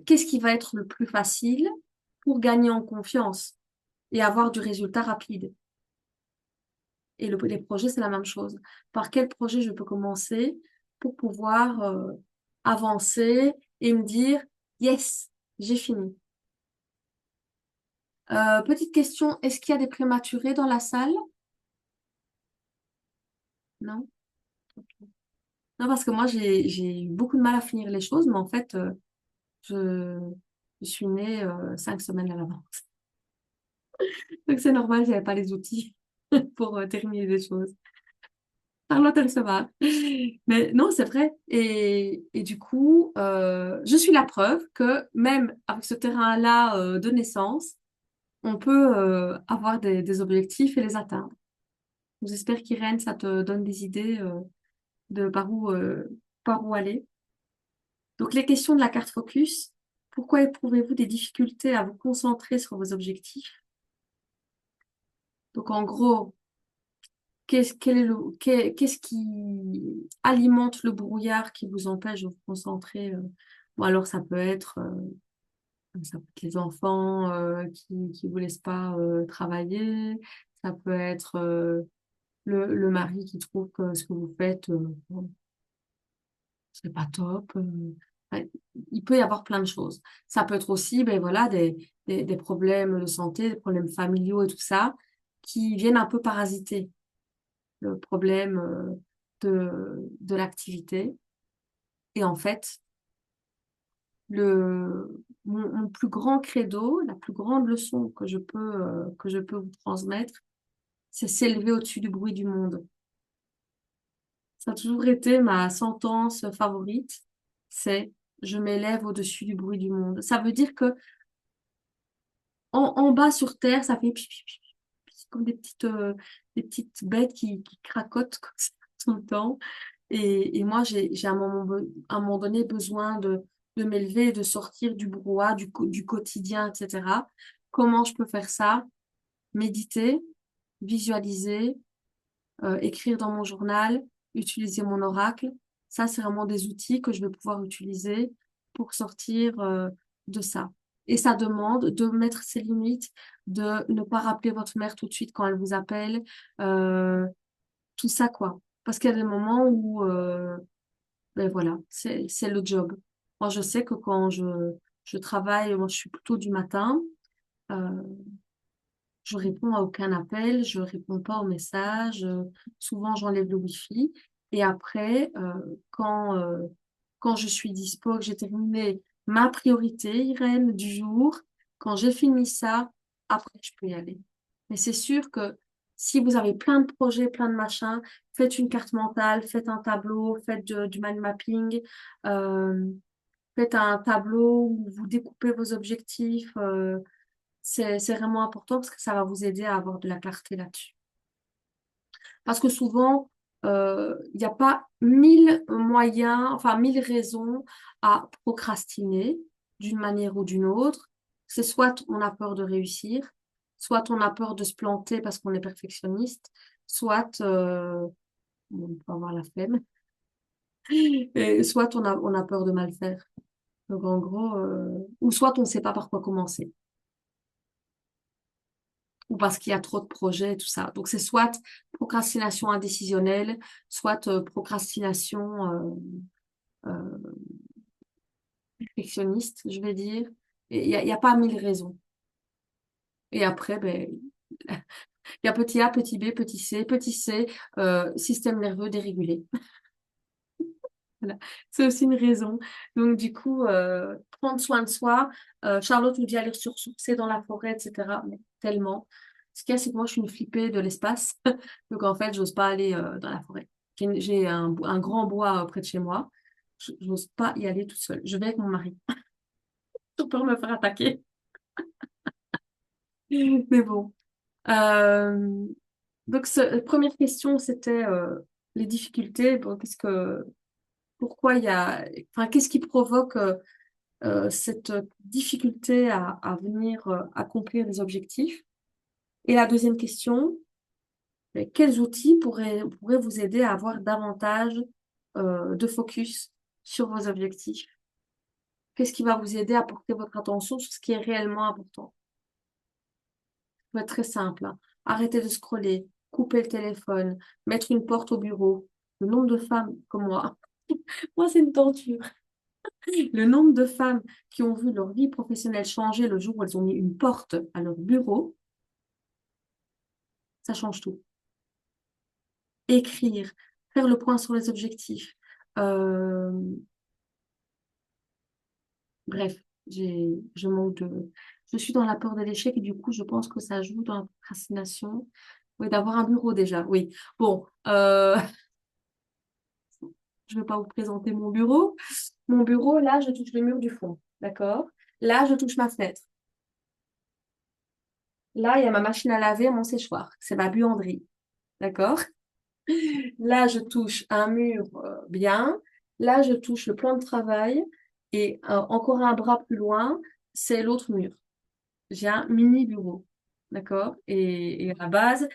qu'est-ce qui va être le plus facile pour gagner en confiance et avoir du résultat rapide? Et les projets, c'est la même chose. Par quel projet je peux commencer pour pouvoir avancer et me dire, yes, j'ai fini. Petite question, est-ce qu'il y a des prématurés dans la salle? Non? Non, parce que moi, j'ai eu beaucoup de mal à finir les choses, mais en fait, je, je suis née 5 semaines à l'avance. Donc c'est normal, j'avais pas les outils pour terminer les choses. Charlotte, elle se va. Mais non, c'est vrai. Et du coup, je suis la preuve que même avec ce terrain-là de naissance, on peut avoir des objectifs et les atteindre. J'espère qu'Irène, ça te donne des idées de par où aller. Donc, les questions de la carte focus. Pourquoi éprouvez-vous des difficultés à vous concentrer sur vos objectifs? Donc, en gros, qu'est-ce qui alimente le brouillard qui vous empêche de vous concentrer? Bon, alors, ça peut être Ça peut être les enfants qui vous laissent pas travailler. Ça peut être le mari qui trouve que ce que vous faites, bon, c'est pas top. Ouais, il peut y avoir plein de choses. Ça peut être aussi, ben voilà, des problèmes de santé, des problèmes familiaux et tout ça, qui viennent un peu parasiter le problème de l'activité. Et en fait, mon plus grand credo, la plus grande leçon que je peux vous transmettre, c'est s'élever au-dessus du bruit du monde. Ça a toujours été ma sentence favorite, c'est je m'élève au-dessus du bruit du monde. Ça veut dire que en bas sur terre, ça fait pi, pi, pi, pi, pi, comme des petites bêtes qui cracotent comme ça tout le temps. Et moi, j'ai à un moment donné besoin de m'élever, de sortir du brouhaha, du quotidien, etc. Comment je peux faire ça? Méditer, visualiser, écrire dans mon journal, utiliser mon oracle. Ça, c'est vraiment des outils que je vais pouvoir utiliser pour sortir de ça. Et ça demande de mettre ses limites, de ne pas rappeler votre mère tout de suite quand elle vous appelle, euh, tout ça, quoi. Parce qu'il y a des moments où, ben voilà, c'est le job. Moi, je sais que quand je travaille, moi, je suis plutôt du matin. euh, je réponds à aucun appel, je réponds pas aux messages. Souvent, j'enlève le wifi. Et après, quand je suis dispo, que j'ai terminé ma priorité, Irène, du jour, quand j'ai fini ça, après, je peux y aller. Mais c'est sûr que si vous avez plein de projets, plein de machins, faites une carte mentale, faites un tableau, faites du mind mapping, euh, faites un tableau où vous découpez vos objectifs. C'est vraiment important parce que ça va vous aider à avoir de la clarté là-dessus. Parce que souvent, il n'y a pas mille moyens, enfin mille raisons à procrastiner d'une manière ou d'une autre. C'est soit on a peur de réussir, soit on a peur de se planter parce qu'on est perfectionniste, soit on peut avoir la flemme, et soit on a peur de mal faire. Donc en gros, ou soit on ne sait pas par quoi commencer. Ou parce qu'il y a trop de projets et tout ça. Donc, c'est soit procrastination indécisionnelle, soit procrastination euh, perfectionniste, je vais dire. Et il y a pas mille raisons. Et après, ben, il y a petit A, petit B, petit C, système nerveux dérégulé. Voilà. C'est aussi une raison. Donc, du coup, prendre soin de soi. Charlotte nous dit aller se ressourcer dans la forêt, etc. Mais tellement. Ce qu'il y a, c'est que moi, je suis une flippée de l'espace. Donc, en fait, j'ose pas aller dans la forêt. J'ai un grand bois près de chez moi. Je n'ose pas y aller toute seule. Je vais avec mon mari. J'ai peur de me faire attaquer. Mais bon. Euh, donc, première question, c'était les difficultés. Bon, pourquoi il y a, enfin, qu'est-ce qui provoque cette difficulté à venir accomplir les objectifs? Et la deuxième question, quels outils pourraient vous aider à avoir davantage de focus sur vos objectifs? Qu'est-ce qui va vous aider à porter votre attention sur ce qui est réellement important? Ça va être très simple, hein. Arrêtez de scroller, couper le téléphone, mettre une porte au bureau. Le nombre de femmes comme moi, moi c'est une torture. Le nombre de femmes qui ont vu leur vie professionnelle changer le jour où elles ont mis une porte à leur bureau, ça change tout. Écrire, faire le point sur les objectifs. Euh, bref, je manque je suis dans la peur de l'échec et du coup, je pense que ça joue dans la procrastination. Oui, d'avoir un bureau déjà, oui. Bon, je ne vais pas vous présenter mon bureau. Mon bureau, là, je touche le mur du fond, d'accord? Là, je touche ma fenêtre. Là, il y a ma machine à laver, mon séchoir. C'est ma buanderie, d'accord? Là, je touche un mur bien. Là, je touche le plan de travail. Et encore un bras plus loin, c'est l'autre mur. J'ai un mini bureau. D'accord? Et à la base,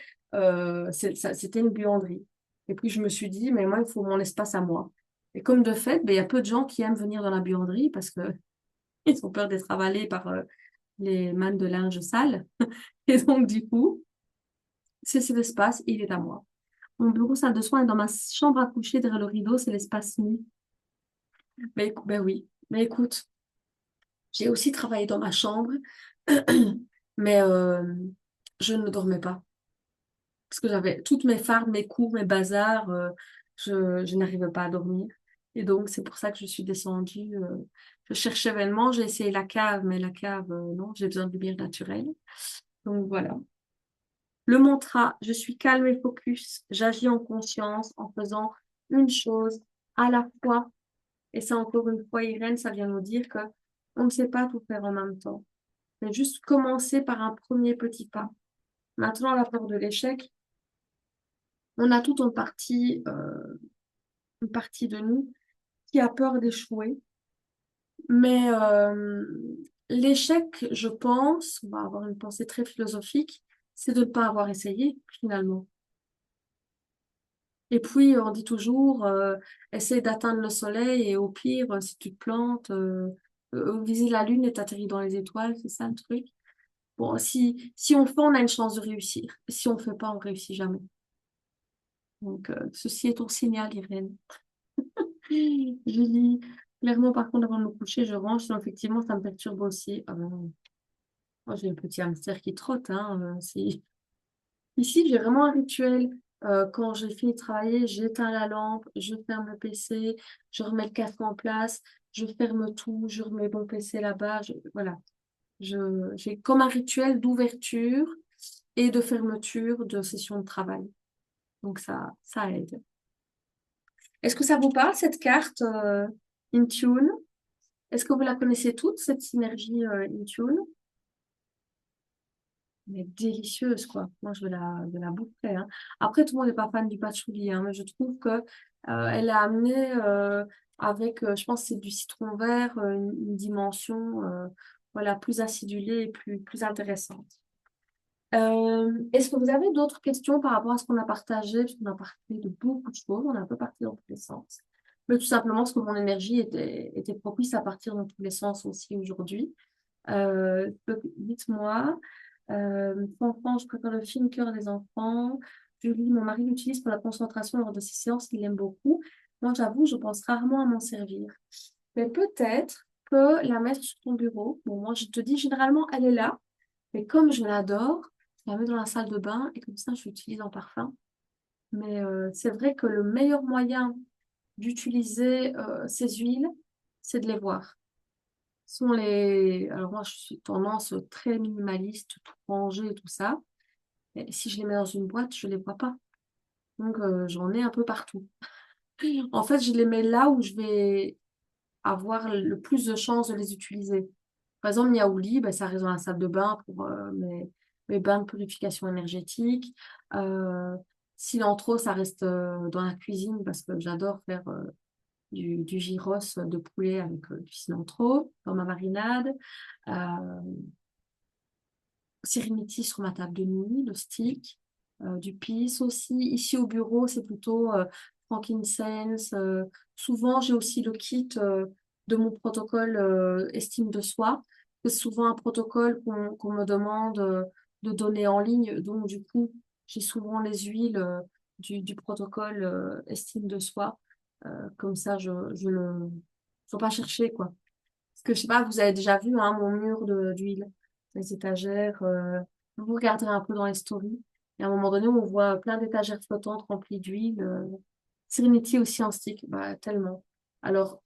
c'était une buanderie. Et puis, je me suis dit, mais moi, il faut mon espace à moi. Et comme de fait, ben, il y a peu de gens qui aiment venir dans la buanderie parce que Ils ont peur d'être avalés par les mannes de linge sale. Et donc, du coup, c'est cet espace, il est à moi. Mon bureau salle de soins est dans ma chambre à coucher, derrière le rideau, c'est l'espace nuit. Ben oui. Mais écoute, j'ai aussi travaillé dans ma chambre, mais je ne dormais pas. Parce que j'avais toutes mes fardes, mes cours, mes bazars, je n'arrivais pas à dormir. Et donc, c'est pour ça que je suis descendue. Je cherchais vainement, j'ai essayé la cave, mais la cave, non, j'ai besoin de lumière naturelle. Donc voilà. Le mantra, je suis calme et focus, j'agis en conscience en faisant une chose à la fois. Et ça, encore une fois, Irène, ça vient nous dire que on ne sait pas tout faire en même temps. Mais juste commencer par un premier petit pas. Maintenant, la peur de l'échec, on a toute une partie de nous qui a peur d'échouer. Mais l'échec, je pense, on va avoir une pensée très philosophique, c'est de ne pas avoir essayé, finalement. Et puis, on dit toujours, essaie d'atteindre le soleil et au pire, si tu te plantes, viser la lune et t'atterris dans les étoiles, c'est ça le truc. Bon, si on fait, on a une chance de réussir. Si on fait pas, on réussit jamais. Donc, ceci est ton signal, Irène. Julie, clairement, par contre, avant de me coucher, je range. Sinon, effectivement, ça me perturbe aussi. Ah ben, moi, j'ai un petit hamster qui trotte. Hein, Ici, j'ai vraiment un rituel. Quand j'ai fini de travailler, j'éteins la lampe, je ferme le PC, je remets le casque en place, je ferme tout, je remets mon PC là-bas. Voilà. J'ai comme un rituel d'ouverture et de fermeture de session de travail. Donc, ça aide. Est-ce que ça vous parle, cette carte Intune? Est-ce que vous la connaissez toute, cette synergie Intune? Mais délicieuse, quoi. Moi, je la boufferais, hein. Après, tout le monde n'est pas fan du patchouli, hein, mais je trouve que elle a amené avec, je pense, que c'est du citron vert, une dimension voilà, plus acidulée et plus intéressante. Est-ce que vous avez d'autres questions par rapport à ce qu'on a partagé? Parce qu'on a parlé de beaucoup de choses, on a un peu parti dans tous les sens. Mais tout simplement parce que mon énergie était propice à partir dans tous les sens aussi aujourd'hui. Donc, dites-moi, enfant, je préfère le film Cœur des enfants. Julie, mon mari l'utilise pour la concentration lors de ses séances, il aime beaucoup. Moi, j'avoue, je pense rarement à m'en servir. Mais peut-être que la mettre sur ton bureau. Bon, moi, je te dis, généralement, elle est là. Mais comme je l'adore, je la mets dans la salle de bain et comme ça, je l'utilise en parfum. Mais c'est vrai que le meilleur moyen d'utiliser ces huiles, c'est de les voir. Sont les... Alors moi, je suis tendance très minimaliste, tout rangé et tout ça. Et si je les mets dans une boîte, je les vois pas. Donc, j'en ai un peu partout. En fait, je les mets là où je vais avoir le plus de chances de les utiliser. Par exemple, Niaouli, ben, ça reste dans la salle de bain pour mes bains de purification énergétique. Euh, Cilantro, ça reste dans la cuisine parce que j'adore faire du gyros de poulet avec du cilantro dans ma marinade. Euh, Serenity sur ma table de nuit, le stick, du peace aussi. Ici au bureau, c'est plutôt frankincense. Souvent, j'ai aussi le kit de mon protocole estime de soi. C'est souvent un protocole qu'on me demande de donner en ligne. Donc, du coup, j'ai souvent les huiles du protocole estime de soi. Comme ça, je le... Faut pas chercher, quoi. Parce que je sais pas, vous avez déjà vu hein, mon mur d'huile, les étagères. Vous regarderez un peu dans les stories. Et à un moment donné, on voit plein d'étagères flottantes remplies d'huile. Serenity aussi en stick, bah, tellement. Alors,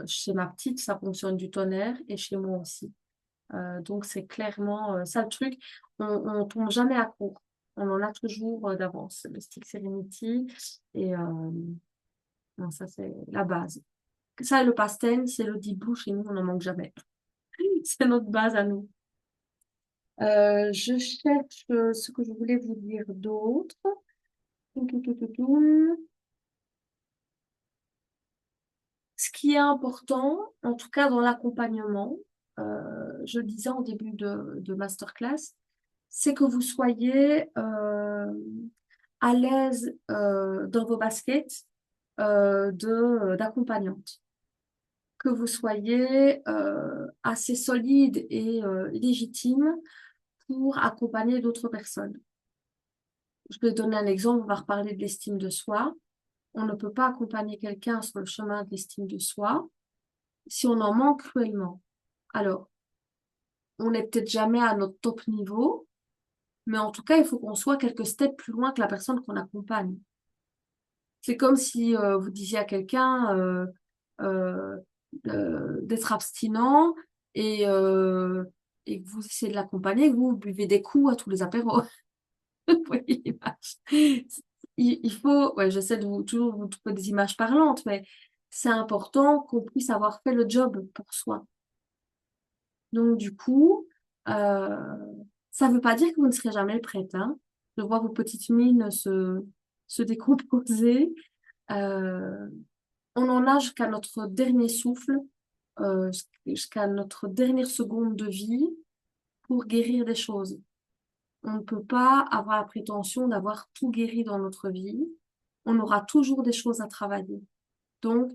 chez ma petite, ça fonctionne du tonnerre et chez moi aussi. Donc, c'est clairement ça le truc. On tombe jamais à court. On en a toujours d'avance. Le stick Serenity. Et non, ça, c'est la base. Ça, et le pastel, c'est le Deep Blue. Chez nous, on n'en manque jamais. C'est notre base à nous. Je cherche ce que je voulais vous dire d'autre. Tout, tout, tout, tout, tout. Ce qui est important, en tout cas dans l'accompagnement, je le disais en début de masterclass, c'est que vous soyez à l'aise dans vos baskets d'accompagnante. que vous soyez assez solide et légitime pour accompagner d'autres personnes. Je vais donner un exemple, on va reparler de l'estime de soi. On ne peut pas accompagner quelqu'un sur le chemin de l'estime de soi si on en manque cruellement. Alors, on n'est peut-être jamais à notre top niveau, mais en tout cas, il faut qu'on soit quelques steps plus loin que la personne qu'on accompagne. C'est comme si vous disiez à quelqu'un euh, d'être abstinent et, euh, et que vous essayez de l'accompagner, que vous buvez des coups à tous les apéros. Vous voyez l'image. Il faut, ouais, j'essaie de toujours vous trouver des images parlantes, mais c'est important qu'on puisse avoir fait le job pour soi. Donc, du coup, euh, ça ne veut pas dire que vous ne serez jamais prête, hein. Je vois vos petites mines se décomposer. Euh, on en a jusqu'à notre dernier souffle, jusqu'à notre dernière seconde de vie pour guérir des choses. On ne peut pas avoir la prétention d'avoir tout guéri dans notre vie. On aura toujours des choses à travailler. Donc,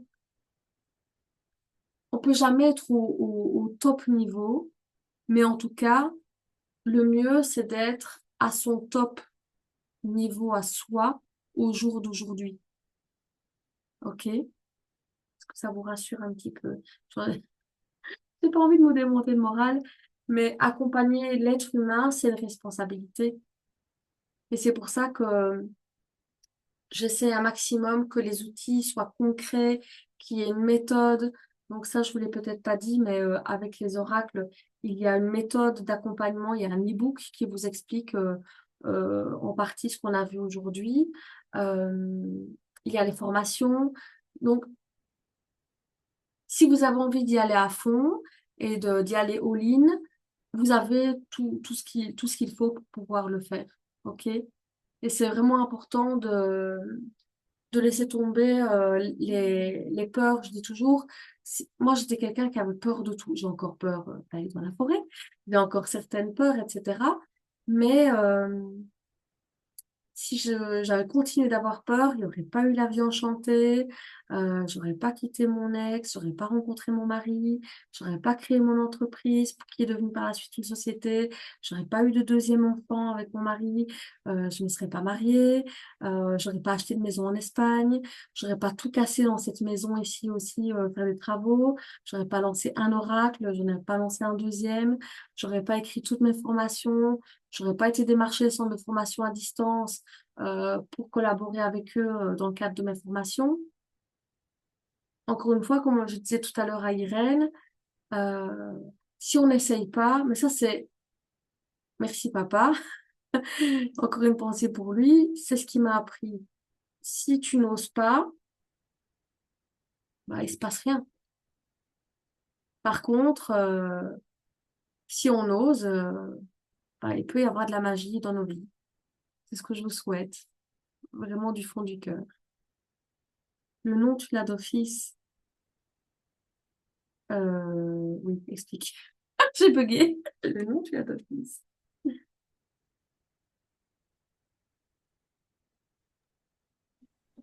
on peut jamais être au top niveau, mais en tout cas, le mieux, c'est d'être à son top niveau à soi au jour d'aujourd'hui. OK? Est-ce que ça vous rassure un petit peu? J'ai pas envie de me démonter le moral, mais accompagner l'être humain, c'est une responsabilité. Et c'est pour ça que j'essaie un maximum que les outils soient concrets, qu'il y ait une méthode. Donc ça, je vous l'ai peut-être pas dit, mais avec les oracles, il y a une méthode d'accompagnement, il y a un e-book qui vous explique en partie ce qu'on a vu aujourd'hui. Euh, il y a les formations. Donc, si vous avez envie d'y aller à fond et d'y aller all-in, vous avez tout ce qu'il faut pour pouvoir le faire. OK? Et c'est vraiment important de laisser tomber les peurs. Je dis toujours, moi j'étais quelqu'un qui avait peur de tout. J'ai encore peur d'aller dans la forêt, j'ai encore certaines peurs, etc. Mais si j'avais continué d'avoir peur, il n'y aurait pas eu la vie enchantée, j'aurais pas quitté mon ex, j'aurais pas rencontré mon mari, j'aurais pas créé mon entreprise qui est devenue par la suite une société, j'aurais pas eu de deuxième enfant avec mon mari, je ne me serais pas mariée, j'aurais pas acheté de maison en Espagne, j'aurais pas tout cassé dans cette maison ici aussi, faire des travaux, j'aurais pas lancé un oracle, je n'aurais pas lancé un deuxième, j'aurais pas écrit toutes mes formations, j'aurais pas été démarcher les centres de formation à distance pour collaborer avec eux dans le cadre de mes formations. Encore une fois, comme je disais tout à l'heure à Irène, euh, si on n'essaye pas, mais ça c'est merci papa, encore une pensée pour lui, c'est ce qui m'a appris. Si tu n'oses pas, bah, il se passe rien. Par contre, si on ose, bah, il peut y avoir de la magie dans nos vies. C'est ce que je vous souhaite, vraiment du fond du cœur. Le nom, tu l'as d'office. Oui, explique. J'ai bugué. Le nom, tu l'as d'office.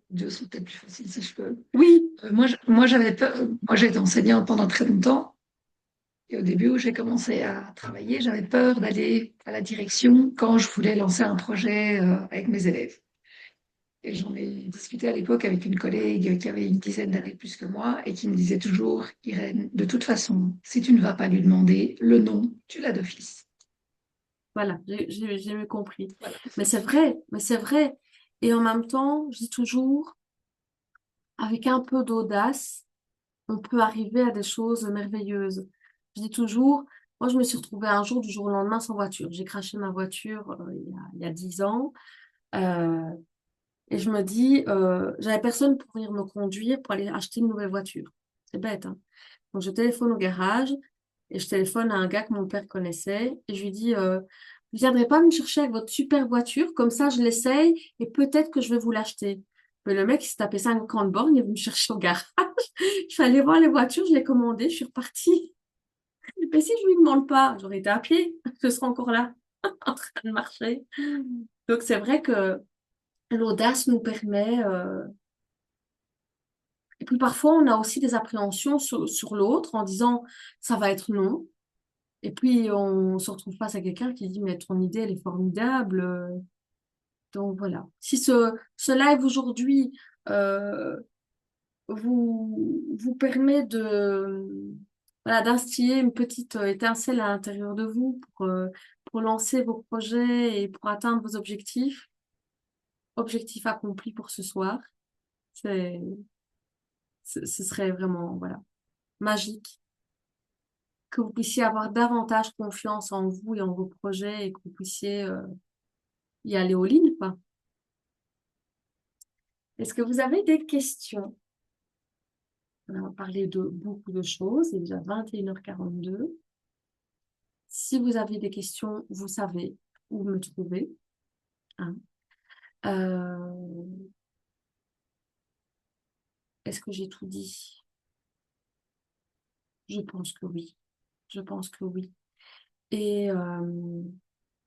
Dieu, c'est peut-être plus facile si je peux. Oui, Moi, j'avais peur. Moi, j'ai été enseignante pendant très longtemps. Et au début où j'ai commencé à travailler, j'avais peur d'aller à la direction quand je voulais lancer un projet avec mes élèves. Et j'en ai discuté à l'époque avec une collègue qui avait une dizaine d'années de plus que moi et qui me disait toujours, Irène, de toute façon, si tu ne vas pas lui demander le nom, tu l'as d'office. voilà, j'ai mieux compris. Voilà. Mais c'est vrai. Et en même temps, je dis toujours, avec un peu d'audace, on peut arriver à des choses merveilleuses. Je dis toujours, moi, je me suis retrouvée un jour, du jour au lendemain, sans voiture. J'ai craché ma voiture il y a 10 ans. Euh, et je me dis, j'avais personne pour venir me conduire pour aller acheter une nouvelle voiture. C'est bête, hein. Donc, je téléphone au garage et je téléphone à un gars que mon père connaissait et je lui dis, vous viendrez pas me chercher avec votre super voiture, comme ça je l'essaye et peut-être que je vais vous l'acheter. Mais le mec, il s'est tapé 50 bornes, il est venu me chercher au garage. Je suis allée voir les voitures, je l'ai commandé, je suis repartie. Mais si je lui demande pas, j'aurais été à pied, je serais encore là, en train de marcher. Donc c'est vrai que l'audace nous permet, puis parfois, on a aussi des appréhensions sur l'autre en disant ça va être non. Et puis, on se retrouve face à quelqu'un qui dit mais ton idée, elle est formidable. Donc voilà. Si ce live aujourd'hui vous permet voilà, d'instiller une petite étincelle à l'intérieur de vous pour lancer vos projets et pour atteindre vos objectifs, objectifs accomplis pour ce soir, c'est, ce serait vraiment, voilà, magique. Que vous puissiez avoir davantage confiance en vous et en vos projets et que vous puissiez y aller au ligne, quoi. Est-ce que vous avez des questions? On a parlé de beaucoup de choses, il est déjà 21h42. Si vous avez des questions, vous savez où me trouver, hein. Euh, Est-ce que j'ai tout dit? Je pense que oui. Je pense que oui. Et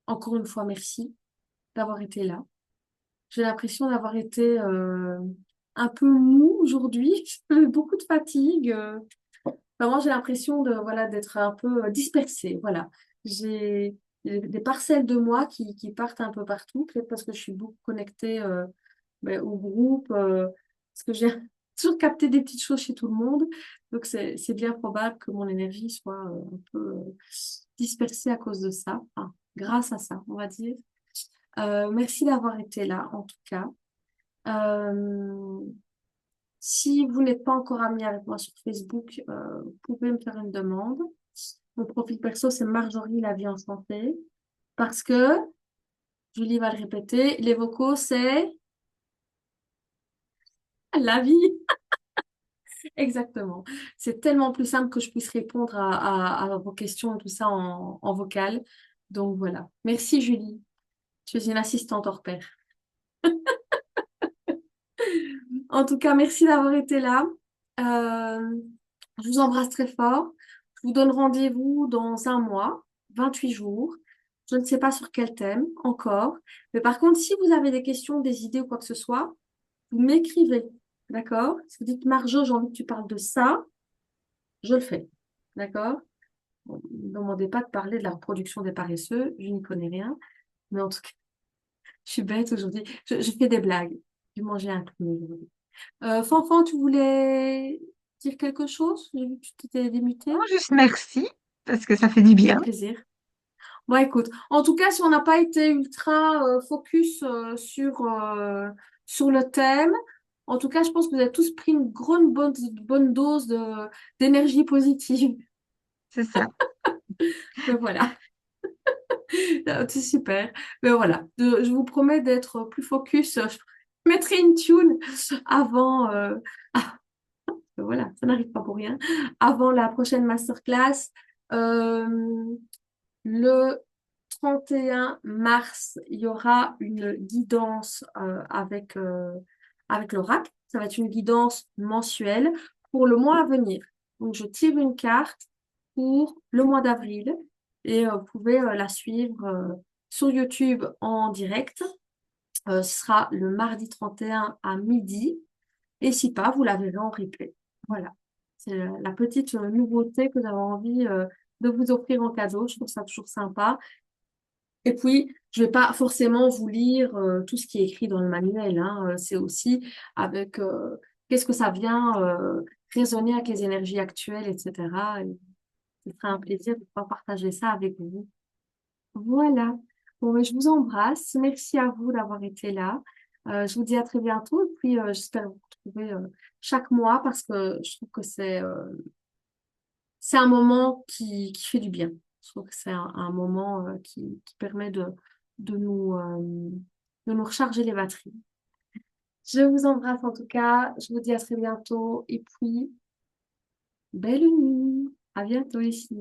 encore une fois, merci d'avoir été là. J'ai l'impression d'avoir été un peu mou aujourd'hui, j'avais beaucoup de fatigue. Enfin, moi, j'ai l'impression de voilà d'être un peu dispersée. Voilà, j'ai des parcelles de moi qui partent un peu partout, peut-être parce que je suis beaucoup connectée au groupe, parce que j'ai toujours capté des petites choses chez tout le monde. Donc, c'est bien probable que mon énergie soit un peu dispersée à cause de ça. Enfin, grâce à ça, on va dire. Merci d'avoir été là, en tout cas. Euh, Si vous n'êtes pas encore ami avec moi sur Facebook, vous pouvez me faire une demande. Mon profil perso, c'est Marjorie La Vie en Santé. Parce que, Julie va le répéter, les vocaux, c'est la vie. Exactement. C'est tellement plus simple que je puisse répondre à vos questions et tout ça en vocal. Donc voilà. Merci Julie. Tu es une assistante hors pair. En tout cas, merci d'avoir été là. Euh, je vous embrasse très fort. Je vous donne rendez-vous dans un mois, 28 jours. Je ne sais pas sur quel thème encore. Mais par contre, si vous avez des questions, des idées ou quoi que ce soit, vous m'écrivez. D'accord? Si vous dites, Marjo, j'ai envie que tu parles de ça, je le fais. D'accord? Bon, ne me demandez pas de parler de la reproduction des paresseux, je n'y connais rien. Mais en tout cas, je suis bête aujourd'hui. Je fais des blagues. J'ai mangé un clou aujourd'hui. Fanfan, tu voulais dire quelque chose? J'ai vu que tu t'étais démutée. Non, juste merci, parce que ça fait du bien. Avec plaisir. Bon, écoute, en tout cas, si on n'a pas été ultra focus sur le thème, en tout cas, je pense que vous avez tous pris une grande bonne dose d'énergie positive. C'est ça. Ben voilà, c'est super. Mais voilà, je vous promets d'être plus focus. Je mettrai une tune avant. Voilà, ça n'arrive pas pour rien. Avant la prochaine masterclass, euh, le 31 mars, il y aura une guidance avec l'oracle. Ça va être une guidance mensuelle pour le mois à venir. Donc, je tire une carte pour le mois d'avril et vous pouvez la suivre sur YouTube en direct. Ce sera le mardi 31 à midi. Et si pas, vous la verrez en replay. Voilà. C'est la petite nouveauté que j'avais envie de vous offrir en cadeau. Je trouve ça toujours sympa. Et puis, je vais pas forcément vous lire tout ce qui est écrit dans le manuel, hein. C'est aussi avec qu'est-ce que ça vient résonner avec les énergies actuelles, etc. Et ce sera un plaisir de pouvoir partager ça avec vous. Voilà. Bon, mais je vous embrasse. Merci à vous d'avoir été là. Je vous dis à très bientôt. Et puis, j'espère vous retrouver chaque mois parce que je trouve que c'est un moment qui fait du bien. Je trouve que c'est un moment qui permet de nous, euh, de nous recharger les batteries. Je vous embrasse en tout cas. Je vous dis à très bientôt. Et puis, belle nuit. À bientôt ici.